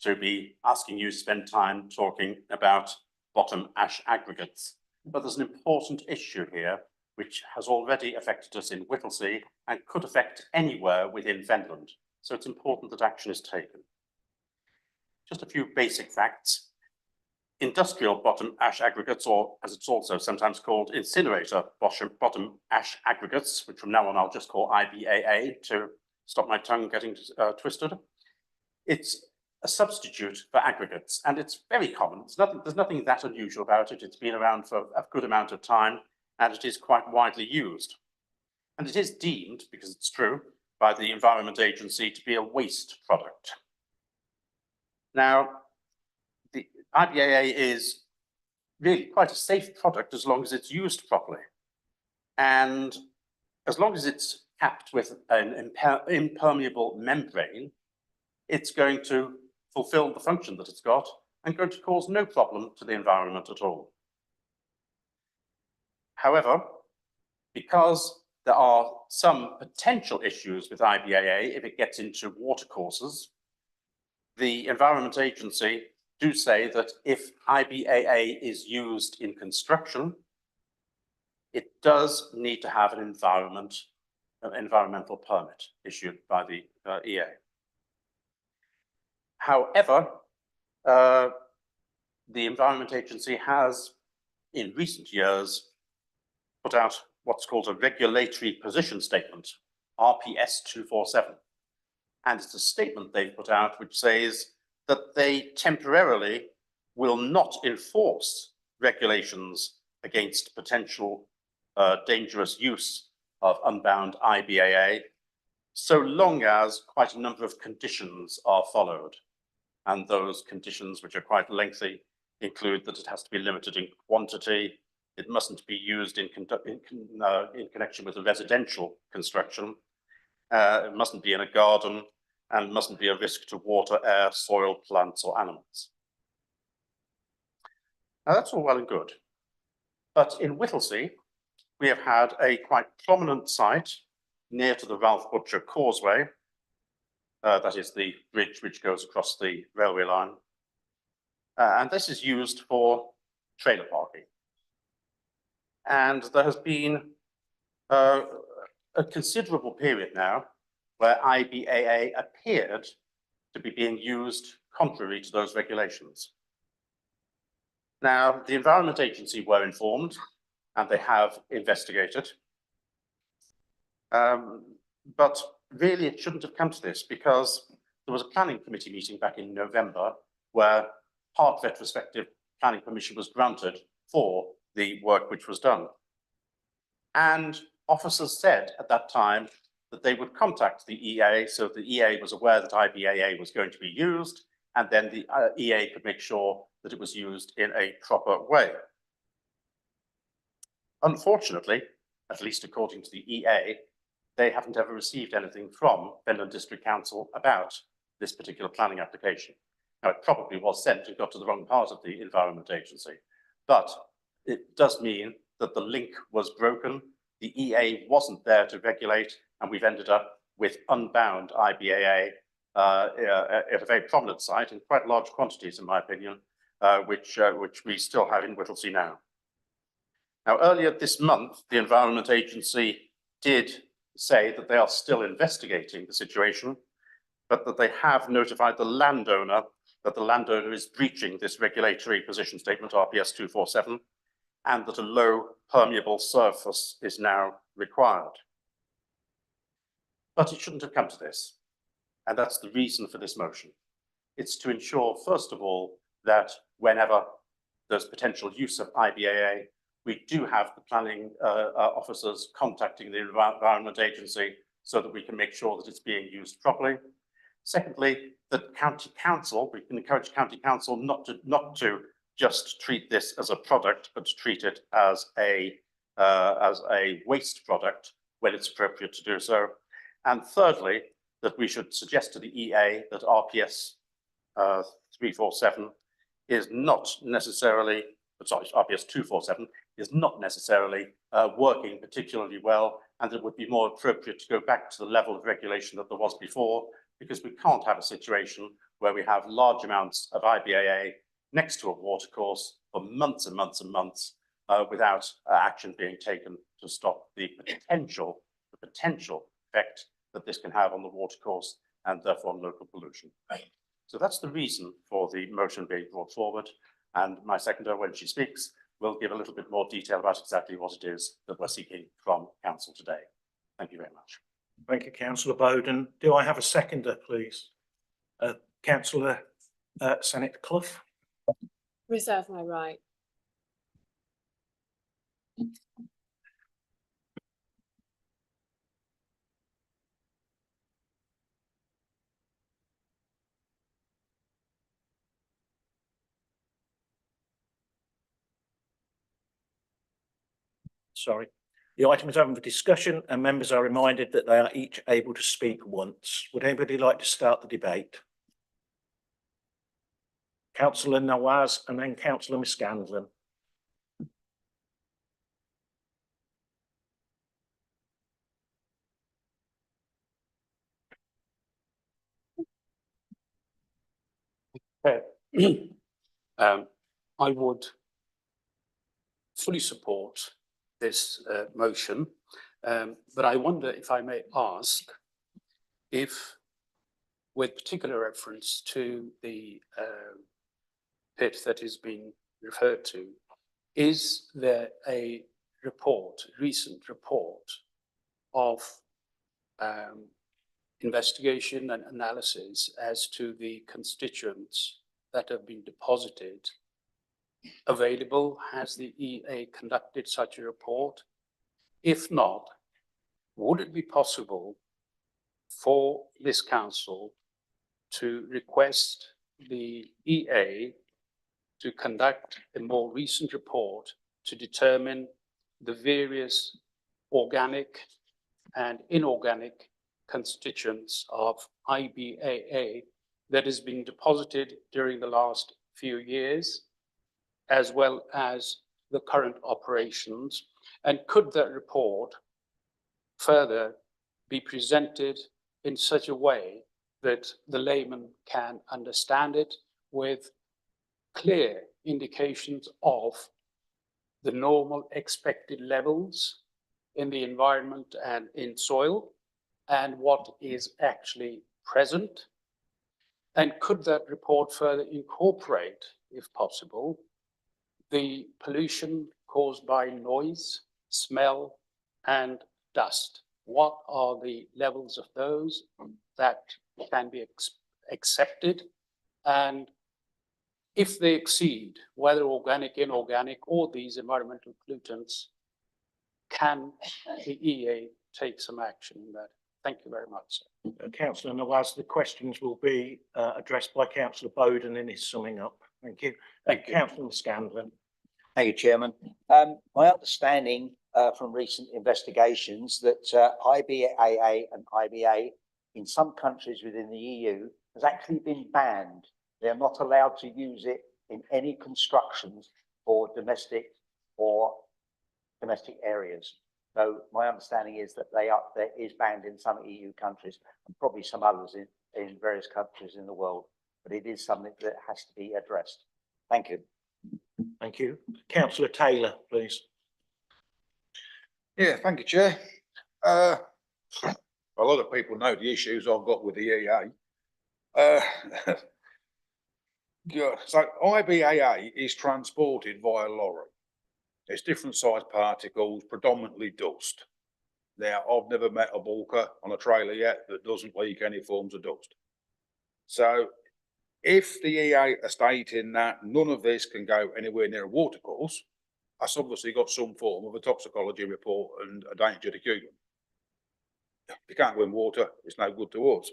to be asking you to spend time talking about bottom ash aggregates. But there's an important issue here which has already affected us in Whittlesea and could affect anywhere within Fenland. So it's important that action is taken. Just a few basic facts. Industrial bottom ash aggregates, or as it's also sometimes called, incinerator bottom ash aggregates, which from now on I'll just call IBAA to stop my tongue getting twisted. It's a substitute for aggregates, and it's very common. There's nothing that unusual about it. It's been around for a good amount of time, and it is quite widely used. And it is deemed, because it's true, by the Environment Agency to be a waste product. Now, the IBAA is really quite a safe product as long as it's used properly. And as long as it's capped with an impermeable membrane, it's going to fulfill the function that it's got and going to cause no problem to the environment at all. However, because there are some potential issues with IBAA if it gets into watercourses, the Environment Agency do say that if IBAA is used in construction, it does need to have an environmental permit issued by the EA. However, the Environment Agency has, in recent years, put out what's called a regulatory position statement, RPS 247. And it's a statement they've put out which says that they temporarily will not enforce regulations against potential dangerous use of unbound IBAA, so long as quite a number of conditions are followed. And those conditions, which are quite lengthy, include that it has to be limited in quantity, it mustn't be used in connection with a residential construction, it mustn't be in a garden, and mustn't be a risk to water, air, soil, plants, or animals. Now that's all well and good. But in Whittlesea, we have had a quite prominent site near to the Ralph Butcher Causeway. That is the bridge which goes across the railway line. And this is used for trailer parking. And there has been a considerable period now where IBAA appeared to be being used contrary to those regulations. Now, the Environment Agency were informed and they have investigated. But really it shouldn't have come to this because there was a planning committee meeting back in November where part retrospective planning permission was granted for the work which was done. And officers said at that time that they would contact the EA so the EA was aware that IBAA was going to be used, and then the EA could make sure that it was used in a proper way. Unfortunately, at least according to the EA, they haven't ever received anything from Fenland District Council about this particular planning application. Now, it probably was sent and got to the wrong part of the Environment Agency, but it does mean that the link was broken. The EA wasn't there to regulate, and we've ended up with unbound IBAA at a very prominent site in quite large quantities, in my opinion, which we still have in Whittlesea now. Now, earlier this month, the Environment Agency did say that they are still investigating the situation, but that they have notified the landowner that the landowner is breaching this regulatory position statement, RPS 247, and that a low permeable surface is now required. But it shouldn't have come to this, and that's the reason for this motion. It's to ensure, first of all, that whenever there's potential use of IBAA, we do have the planning officers contacting the Environment Agency so that we can make sure that it's being used properly. Secondly, that County Council, we can encourage County Council not to just treat this as a product, but to treat it as a waste product when it's appropriate to do so. And thirdly, that we should suggest to the EA that RPS 347 is not necessarily, sorry, RPS 247 is not necessarily working particularly well, and it would be more appropriate to go back to the level of regulation that there was before, because we can't have a situation where we have large amounts of IBAA next to a watercourse for months and months and months without action being taken to stop the potential effect that this can have on the watercourse and therefore on local pollution. So that's the reason for the motion being brought forward. And my seconder, when she speaks, will give a little bit more detail about exactly what it is that we're seeking from council today. Thank you very much. Thank you, Councillor Bowden. Do I have a seconder, please? Councillor Senate Clough. Reserve my right. Sorry. The item is open for discussion and members are reminded that they are each able to speak once. Would anybody like to start the debate? Councillor Nawaz and then Councillor Miscandlin. I would fully support this motion, but I wonder if I may ask if, with particular reference to the pit that is being referred to, is there a recent report of investigation and analysis as to the constituents that have been deposited available? Has the EA conducted such a report? If not, would it be possible for this council to request the EA to conduct a more recent report to determine the various organic and inorganic constituents of IBAA that has been deposited during the last few years, as well as the current operations? And could that report further be presented in such a way that the layman can understand it, with clear indications of the normal expected levels in the environment and in soil, and what is actually present? And could that report further incorporate, if possible, the pollution caused by noise, smell, and dust? What are the levels of those that can be accepted? And if they exceed, whether organic, inorganic, or these environmental pollutants, can the EA take some action in that? Thank you very much. Councillor Nawaz, the questions will be addressed by Councillor Bowden in his summing up. Thank you. Thank you. Councillor Scanlon. Thank you, Chairman. My understanding from recent investigations that IBAA and IBA in some countries within the EU has actually been banned. They're not allowed to use it in any constructions for domestic areas. So my understanding is that that is banned in some EU countries and probably some others in various countries in the world, but it is something that has to be addressed. Thank you. Thank you. Councillor Taylor, please. Yeah, thank you, Chair. A lot of people know the issues I've got with the EA. So IBAA is transported via lorry. It's different sized particles, predominantly dust. Now, I've never met a bulker on a trailer yet that doesn't leak any forms of dust. So if the EA are stating that none of this can go anywhere near a watercourse, that's obviously got some form of a toxicology report and a danger to human. If you can't go in water, it's no good to us.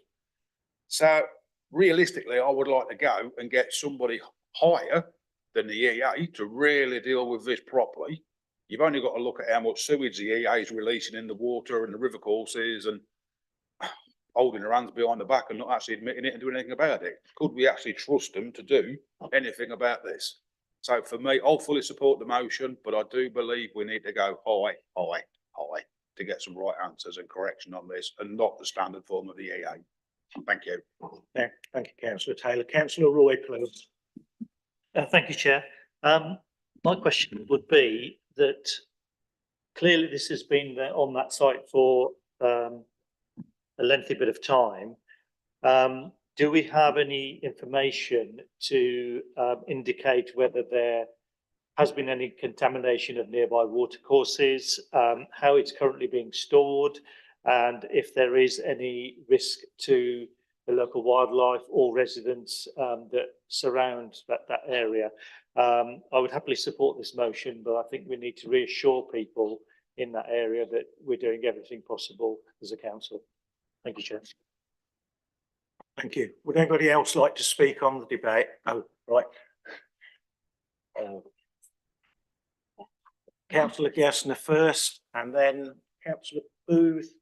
So realistically, I would like to go and get somebody higher than the EA to really deal with this properly. You've only got to look at how much sewage the EA is releasing in the water and the river courses and holding their hands behind the back and not actually admitting it and doing anything about it. Could we actually trust them to do anything about this? So for me, I'll fully support the motion, but I do believe we need to go high to get some right answers and correction on this, and not the standard form of the EA. Thank you. Yeah, thank you, Councillor Taylor. Councillor Roy, please. Thank you, Chair. My question would be that clearly this has been on that site for a lengthy bit of time. Do we have any information to indicate whether there has been any contamination of nearby watercourses, how it's currently being stored, and if there is any risk to the local wildlife or residents that surround that area? I would happily support this motion, but I think we need to reassure people in that area that we're doing everything possible as a council. Thank you, Chair. Thank you. Would anybody else like to speak on the debate? Oh, right. Councillor Gessner first, and then Councillor Booth,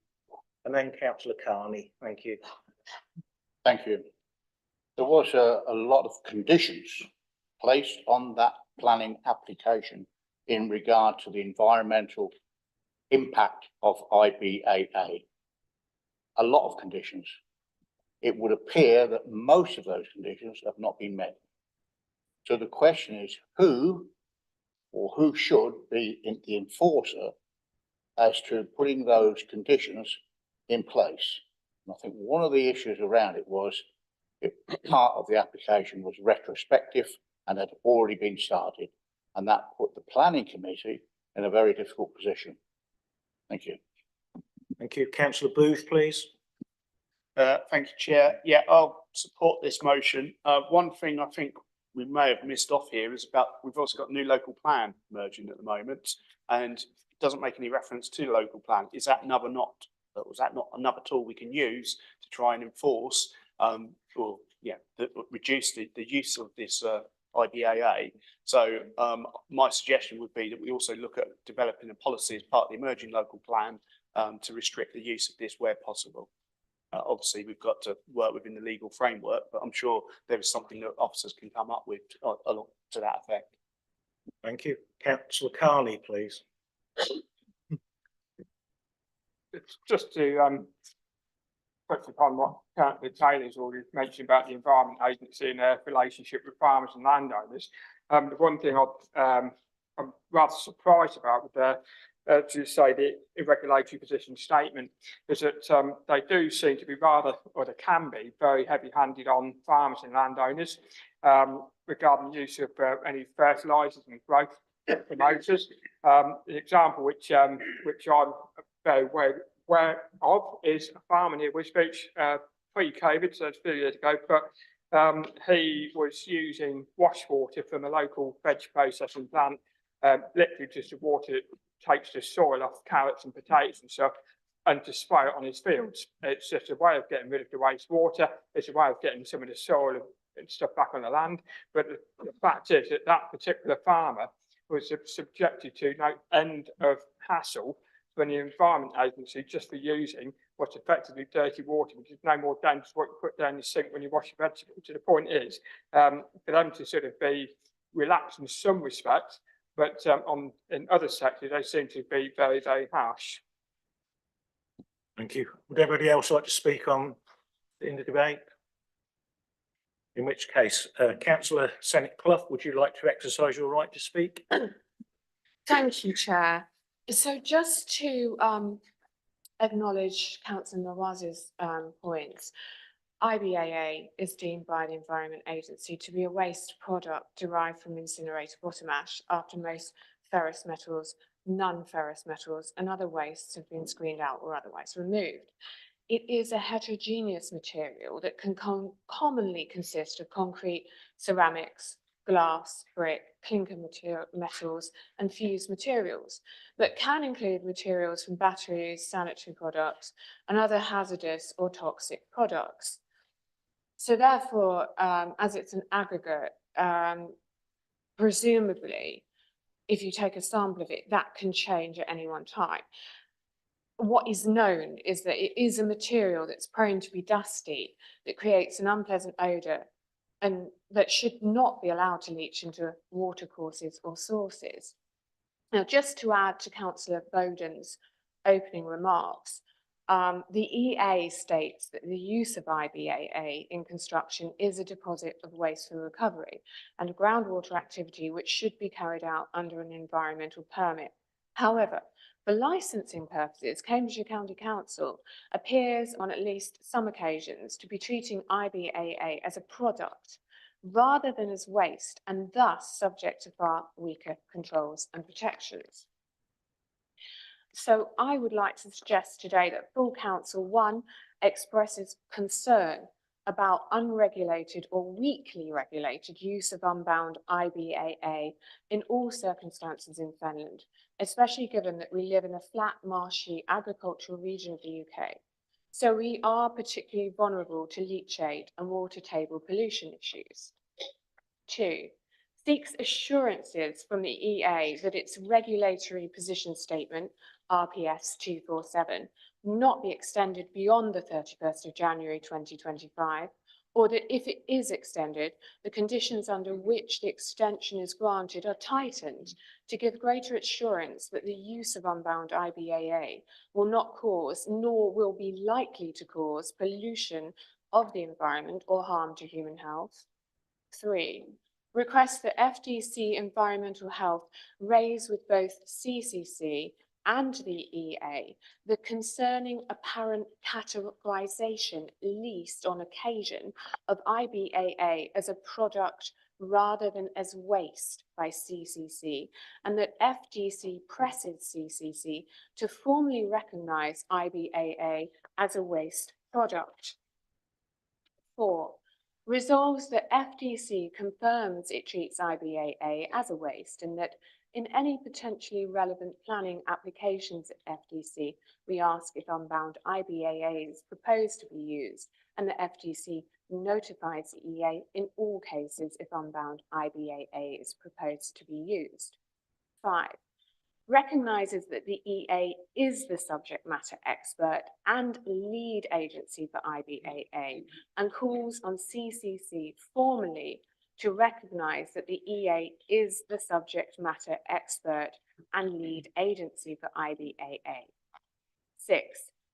and then Councillor Carney. Thank you. Thank you. There was a lot of conditions placed on that planning application in regard to the environmental impact of IBAA. A lot of conditions. It would appear that most of those conditions have not been met. So the question is who or who should be the enforcer as to putting those conditions in place? And I think one of the issues around it was part of the application was retrospective and had already been started. And that put the planning committee in a very difficult position. Thank you. Thank you. Councillor Booth, please. Thank you, Chair. Yeah, I'll support this motion. One thing I think we may have missed off here is about, we've also got new local plan merging at the moment, and it doesn't make any reference to the local plan. Is that another was that not another tool we can use to try and enforce reduce the use of this IBAA? So my suggestion would be that we also look at developing a policy as part of the emerging local plan to restrict the use of this where possible. Obviously, we've got to work within the legal framework, but I'm sure there is something that officers can come up with along to that effect. Thank you. Councillor Carney, please. It's just to touch upon what Councillor Taylor's already mentioned about the Environment Agency and their relationship with farmers and landowners. The one thing I'm rather surprised about with their to say the irregulatory position statement is that they do seem to be rather, or they can be, very heavy-handed on farmers and landowners regarding the use of any fertilisers and growth promoters. The example which I'm very aware of is a farmer near Wisbech pre-COVID, so it's a few years ago, but he was using wash water from a local veg processing plant, literally just to water it, takes the soil off carrots and potatoes and stuff, and to spray it on his fields. It's just a way of getting rid of the wastewater. It's a way of getting some of the soil and stuff back on the land. But the fact is that that particular farmer was subjected to no end of hassle from the Environment Agency just for using what's effectively dirty water, which is no more dangerous what you put down the sink when you wash your vegetables. So the point is, for them to sort of be relaxed in some respects, but in other sectors, they seem to be very, very harsh. Thank you. Would anybody else like to speak in the debate? In which case, Councillor Senate Clough, would you like to exercise your right to speak? Thank you, Chair. So just to acknowledge Councillor Nawaz's points, IBAA is deemed by the Environment Agency to be a waste product derived from incinerator bottom ash after most ferrous metals, non-ferrous metals and other wastes have been screened out or otherwise removed. It is a heterogeneous material that can commonly consist of concrete, ceramics, glass, brick, clinker metals and fused materials, but can include materials from batteries, sanitary products and other hazardous or toxic products. So therefore, as it's an aggregate, presumably, if you take a sample of it, that can change at any one time. What is known is that it is a material that's prone to be dusty, that creates an unpleasant odour, and that should not be allowed to leach into watercourses or sources. Now, just to add to Councillor Bowden's opening remarks, the EA states that the use of IBAA in construction is a deposit of waste for recovery and a groundwater activity which should be carried out under an environmental permit. However, for licensing purposes, Cambridgeshire County Council appears on at least some occasions to be treating IBAA as a product rather than as waste, and thus subject to far weaker controls and protections. So I would like to suggest today that full council, one, expresses concern about unregulated or weakly regulated use of unbound IBAA in all circumstances in Fenland, especially given that we live in a flat, marshy, agricultural region of the UK. So we are particularly vulnerable to leachate and water table pollution issues. Two, seeks assurances from the EA that its regulatory position statement, RPS 247, will not be extended beyond the 31st of January 2025, or that if it is extended, the conditions under which the extension is granted are tightened to give greater assurance that the use of unbound IBAA will not cause, nor will be likely to cause, pollution of the environment or harm to human health. 3, request that FDC Environmental Health raise with both CCC and the EA the concerning apparent categorization, least on occasion, of IBAA as a product rather than as waste by CCC, and that FDC presses CCC to formally recognise IBAA as a waste product. 4, resolves that FDC confirms it treats IBAA as a waste and that in any potentially relevant planning applications at FDC, we ask if unbound IBAA is proposed to be used, and the FDC notifies the EA in all cases if unbound IBAA is proposed to be used. 5, recognises that the EA is the subject matter expert and lead agency for IBAA and calls on CCC formally to recognise that the EA is the subject matter expert and lead agency for IBAA. 6,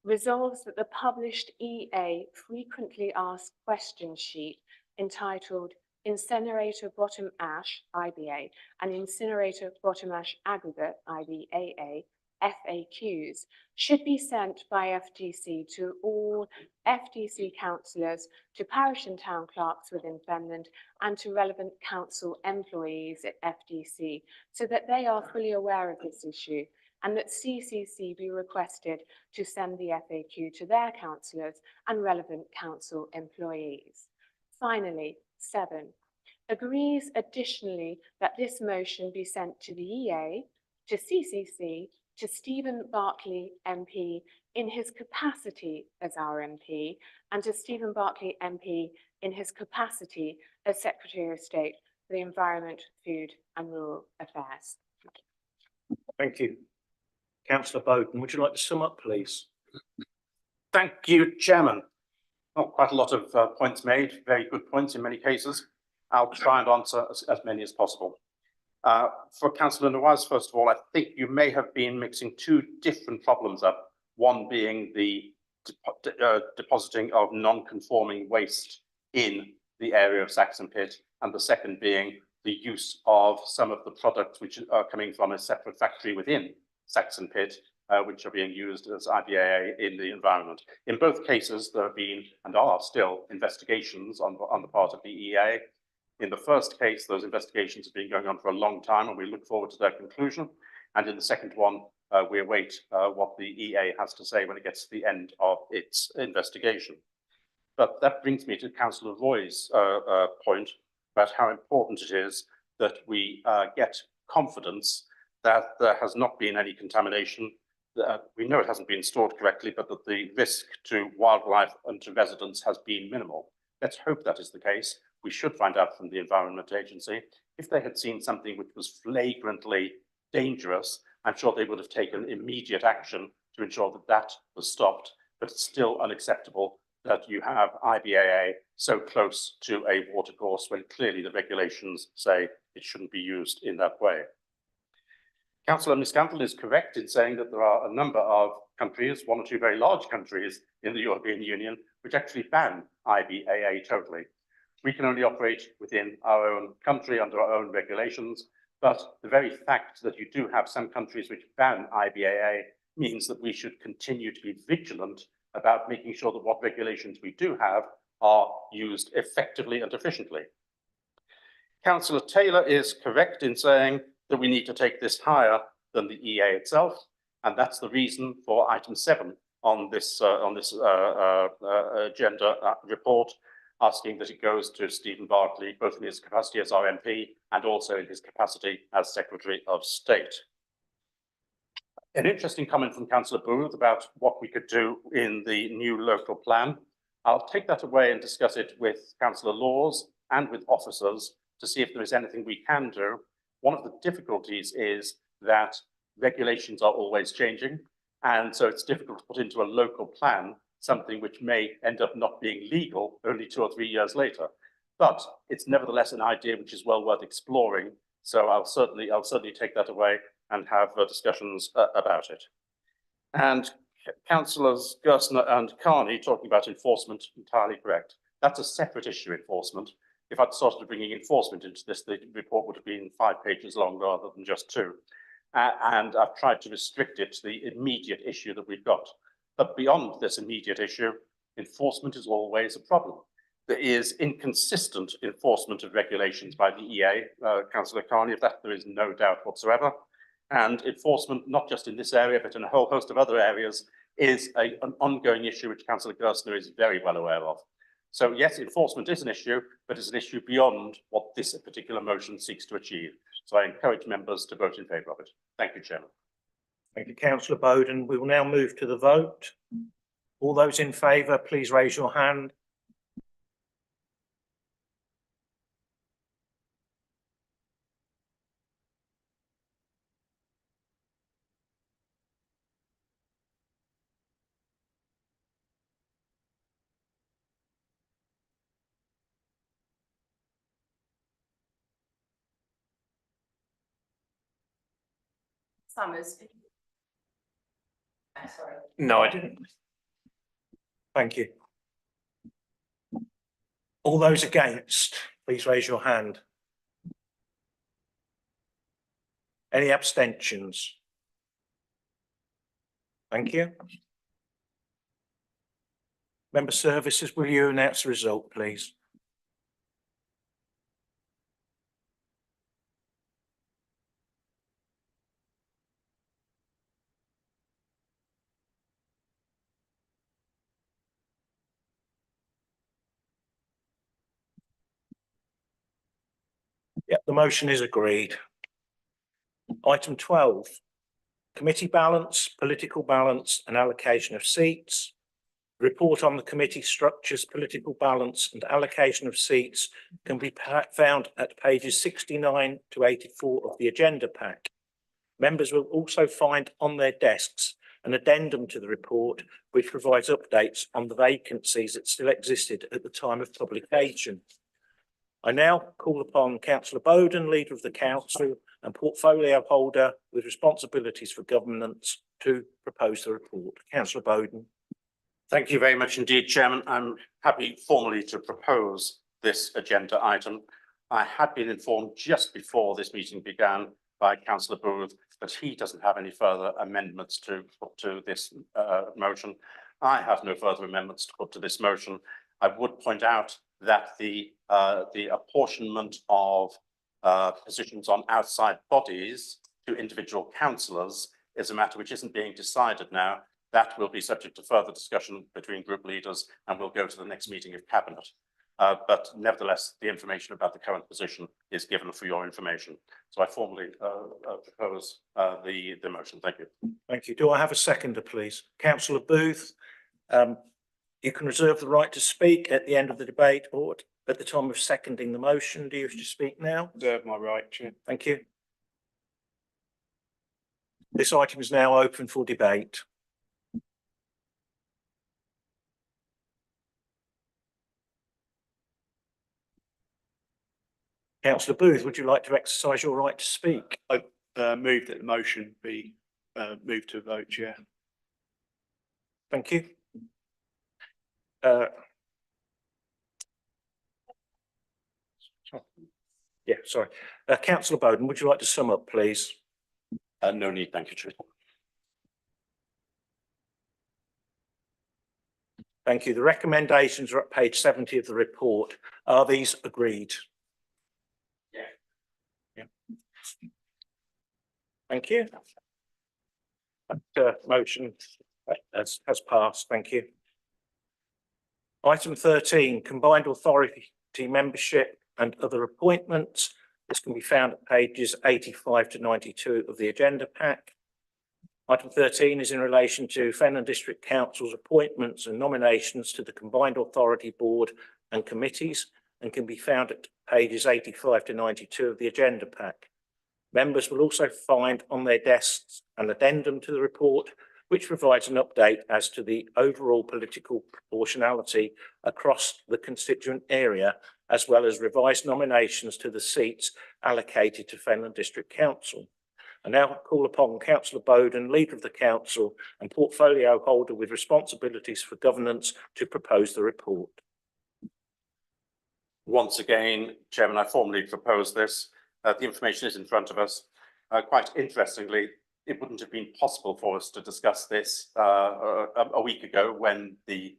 resolves that the published EA frequently asked question sheet entitled Incinerator Bottom Ash, IBA, and Incinerator Bottom Ash Aggregate, IBAA, FAQs, should be sent by FDC to all FDC councillors, to parish and town clerks within Fenland, and to relevant council employees at FDC, so that they are fully aware of this issue, and that CCC be requested to send the FAQ to their councillors and relevant council employees. Finally, 7, agrees additionally that this motion be sent to the EA, to CCC, to Stephen Barclay MP in his capacity as our MP, and to Stephen Barclay MP in his capacity as Secretary of State for the Environment, Food and Rural Affairs. Thank you. Councillor Bowden, would you like to sum up, please? Thank you, Chairman. Well, quite a lot of points made, very good points in many cases. I'll try and answer as many as possible. For Councillor Nawaz, first of all, I think you may have been mixing two different problems up, one being the depositing of non-conforming waste in the area of Saxon Pit, and the second being the use of some of the products which are coming from a separate factory within Saxon Pit, which are being used as IBAA in the environment. In both cases, there have been and are still investigations on the part of the EA. In the first case, those investigations have been going on for a long time, and we look forward to their conclusion. And in the second one, we await what the EA has to say when it gets to the end of its investigation. But that brings me to Councillor Roy's point about how important it is that we get confidence that there has not been any contamination. We know it hasn't been stored correctly, but that the risk to wildlife and to residents has been minimal. Let's hope that is the case. We should find out from the Environment Agency. If they had seen something which was flagrantly dangerous, I'm sure they would have taken immediate action to ensure that that was stopped. But it's still unacceptable that you have IBAA so close to a watercourse when clearly the regulations say it shouldn't be used in that way. Councillor Miscanthal is correct in saying that there are a number of countries, one or two very large countries in the European Union, which actually ban IBAA totally. We can only operate within our own country under our own regulations, but the very fact that you do have some countries which ban IBAA means that we should continue to be vigilant about making sure that what regulations we do have are used effectively and efficiently. Councillor Taylor is correct in saying that we need to take this higher than the EA itself, and that's the reason for item 7 on this agenda report, asking that it goes to Stephen Barclay, both in his capacity as our MP and also in his capacity as Secretary of State. An interesting comment from Councillor Booth about what we could do in the new local plan. I'll take that away and discuss it with Councillor Laws and with officers to see if there is anything we can do. One of the difficulties is that regulations are always changing, and so it's difficult to put into a local plan something which may end up not being legal only 2 or 3 years later. But it's nevertheless an idea which is well worth exploring. So I'll certainly take that away and have discussions about it. And Councillors Gerstner and Carney talking about enforcement, entirely correct. That's a separate issue, enforcement. If I'd started bringing enforcement into this, the report would have been 5 pages long rather than just 2. And I've tried to restrict it to the immediate issue that we've got. But beyond this immediate issue, enforcement is always a problem. There is inconsistent enforcement of regulations by the EA, Councillor Carney, of that there is no doubt whatsoever. And enforcement, not just in this area, but in a whole host of other areas, is an ongoing issue which Councillor Gerstner is very well aware of. So yes, enforcement is an issue, but it's an issue beyond what this particular motion seeks to achieve. So I encourage members to vote in favour of it. Thank you, Chairman. Thank you, Councillor Bowden. We will now move to the vote. All those in favour, please raise your hand. Summers. Sorry. No, I didn't. Thank you. All those against, please raise your hand. Any abstentions? Thank you. Member Services, will you announce the result, please? Yep, the motion is agreed. Item 12, committee balance, political balance and allocation of seats. Report on the committee structures, political balance and allocation of seats can be found at pages 69 to 84 of the agenda pack. Members will also find on their desks an addendum to the report which provides updates on the vacancies that still existed at the time of publication. I now call upon Councillor Bowden, Leader of the Council and Portfolio Holder with responsibilities for governance, to propose the report. Councillor Bowden. Thank you very much indeed, Chairman. I'm happy formally to propose this agenda item. I had been informed just before this meeting began by Councillor Booth that he doesn't have any further amendments to put to this motion. I have no further amendments to put to this motion. I would point out that the apportionment of positions on outside bodies to individual councillors is a matter which isn't being decided now. That will be subject to further discussion between group leaders and will go to the next meeting of Cabinet. But nevertheless, the information about the current position is given for your information. So I formally propose the motion. Thank you. Thank you. Do I have a seconder, please? Councillor Booth, you can reserve the right to speak at the end of the debate or at the time of seconding the motion. Do you wish to speak now? Reserve my right, Chair. Thank you. This item is now open for debate. Councillor Booth, would you like to exercise your right to speak? I move that the motion be moved to a vote, Chair. Thank you. Yeah, sorry. Councillor Bowden, would you like to sum up, please? No need, thank you, Chair. Thank you. The recommendations are at page 70 of the report. Are these agreed? Yeah. Thank you. That motion has passed. Thank you. Item 13, combined authority membership and other appointments. This can be found at pages 85 to 92 of the agenda pack. Item 13 is in relation to Fenland District Council's appointments and nominations to the Combined Authority Board and committees. and can be found at pages 85 to 92 of the agenda pack. Members will also find on their desks an addendum to the report, which provides an update as to the overall political proportionality across the constituent area, as well as revised nominations to the seats allocated to Fenland District Council. I now call upon Councillor Bowden, Leader of the Council and portfolio holder with responsibilities for governance, to propose the report. Once again, Chairman, I formally propose this. The information is in front of us. Quite interestingly, it wouldn't have been possible for us to discuss this a week ago when the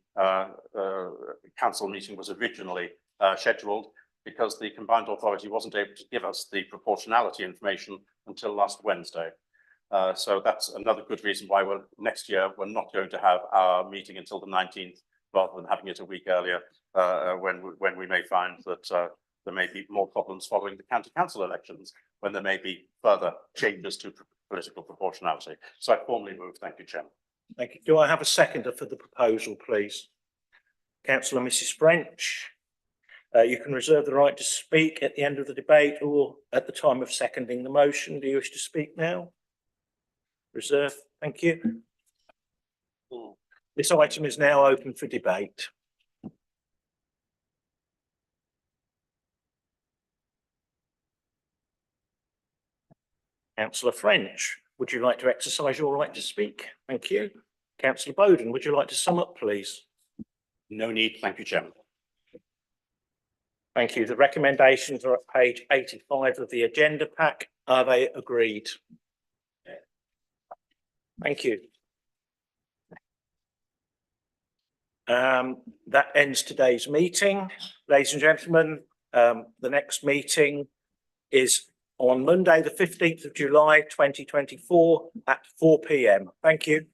council meeting was originally scheduled, because the combined authority wasn't able to give us the proportionality information until last Wednesday. So that's another good reason why next year we're not going to have our meeting until the 19th, rather than having it a week earlier, when we may find that there may be more problems following the county council elections, when there may be further changes to political proportionality. So I formally move. Thank you, Chairman. Thank you. Do I have a seconder for the proposal, please? Councillor Mrs. French. You can reserve the right to speak at the end of the debate or at the time of seconding the motion. Do you wish to speak now? Reserve. Thank you. This item is now open for debate. Councillor French, would you like to exercise your right to speak? Thank you. Councillor Bowden, would you like to sum up, please? No need. Thank you, Chairman. Thank you. The recommendations are at page 85 of the agenda pack. Are they agreed? Thank you. That ends today's meeting. Ladies and gentlemen, the next meeting is on Monday, the 15th of July, 2024 at 4 p.m. Thank you.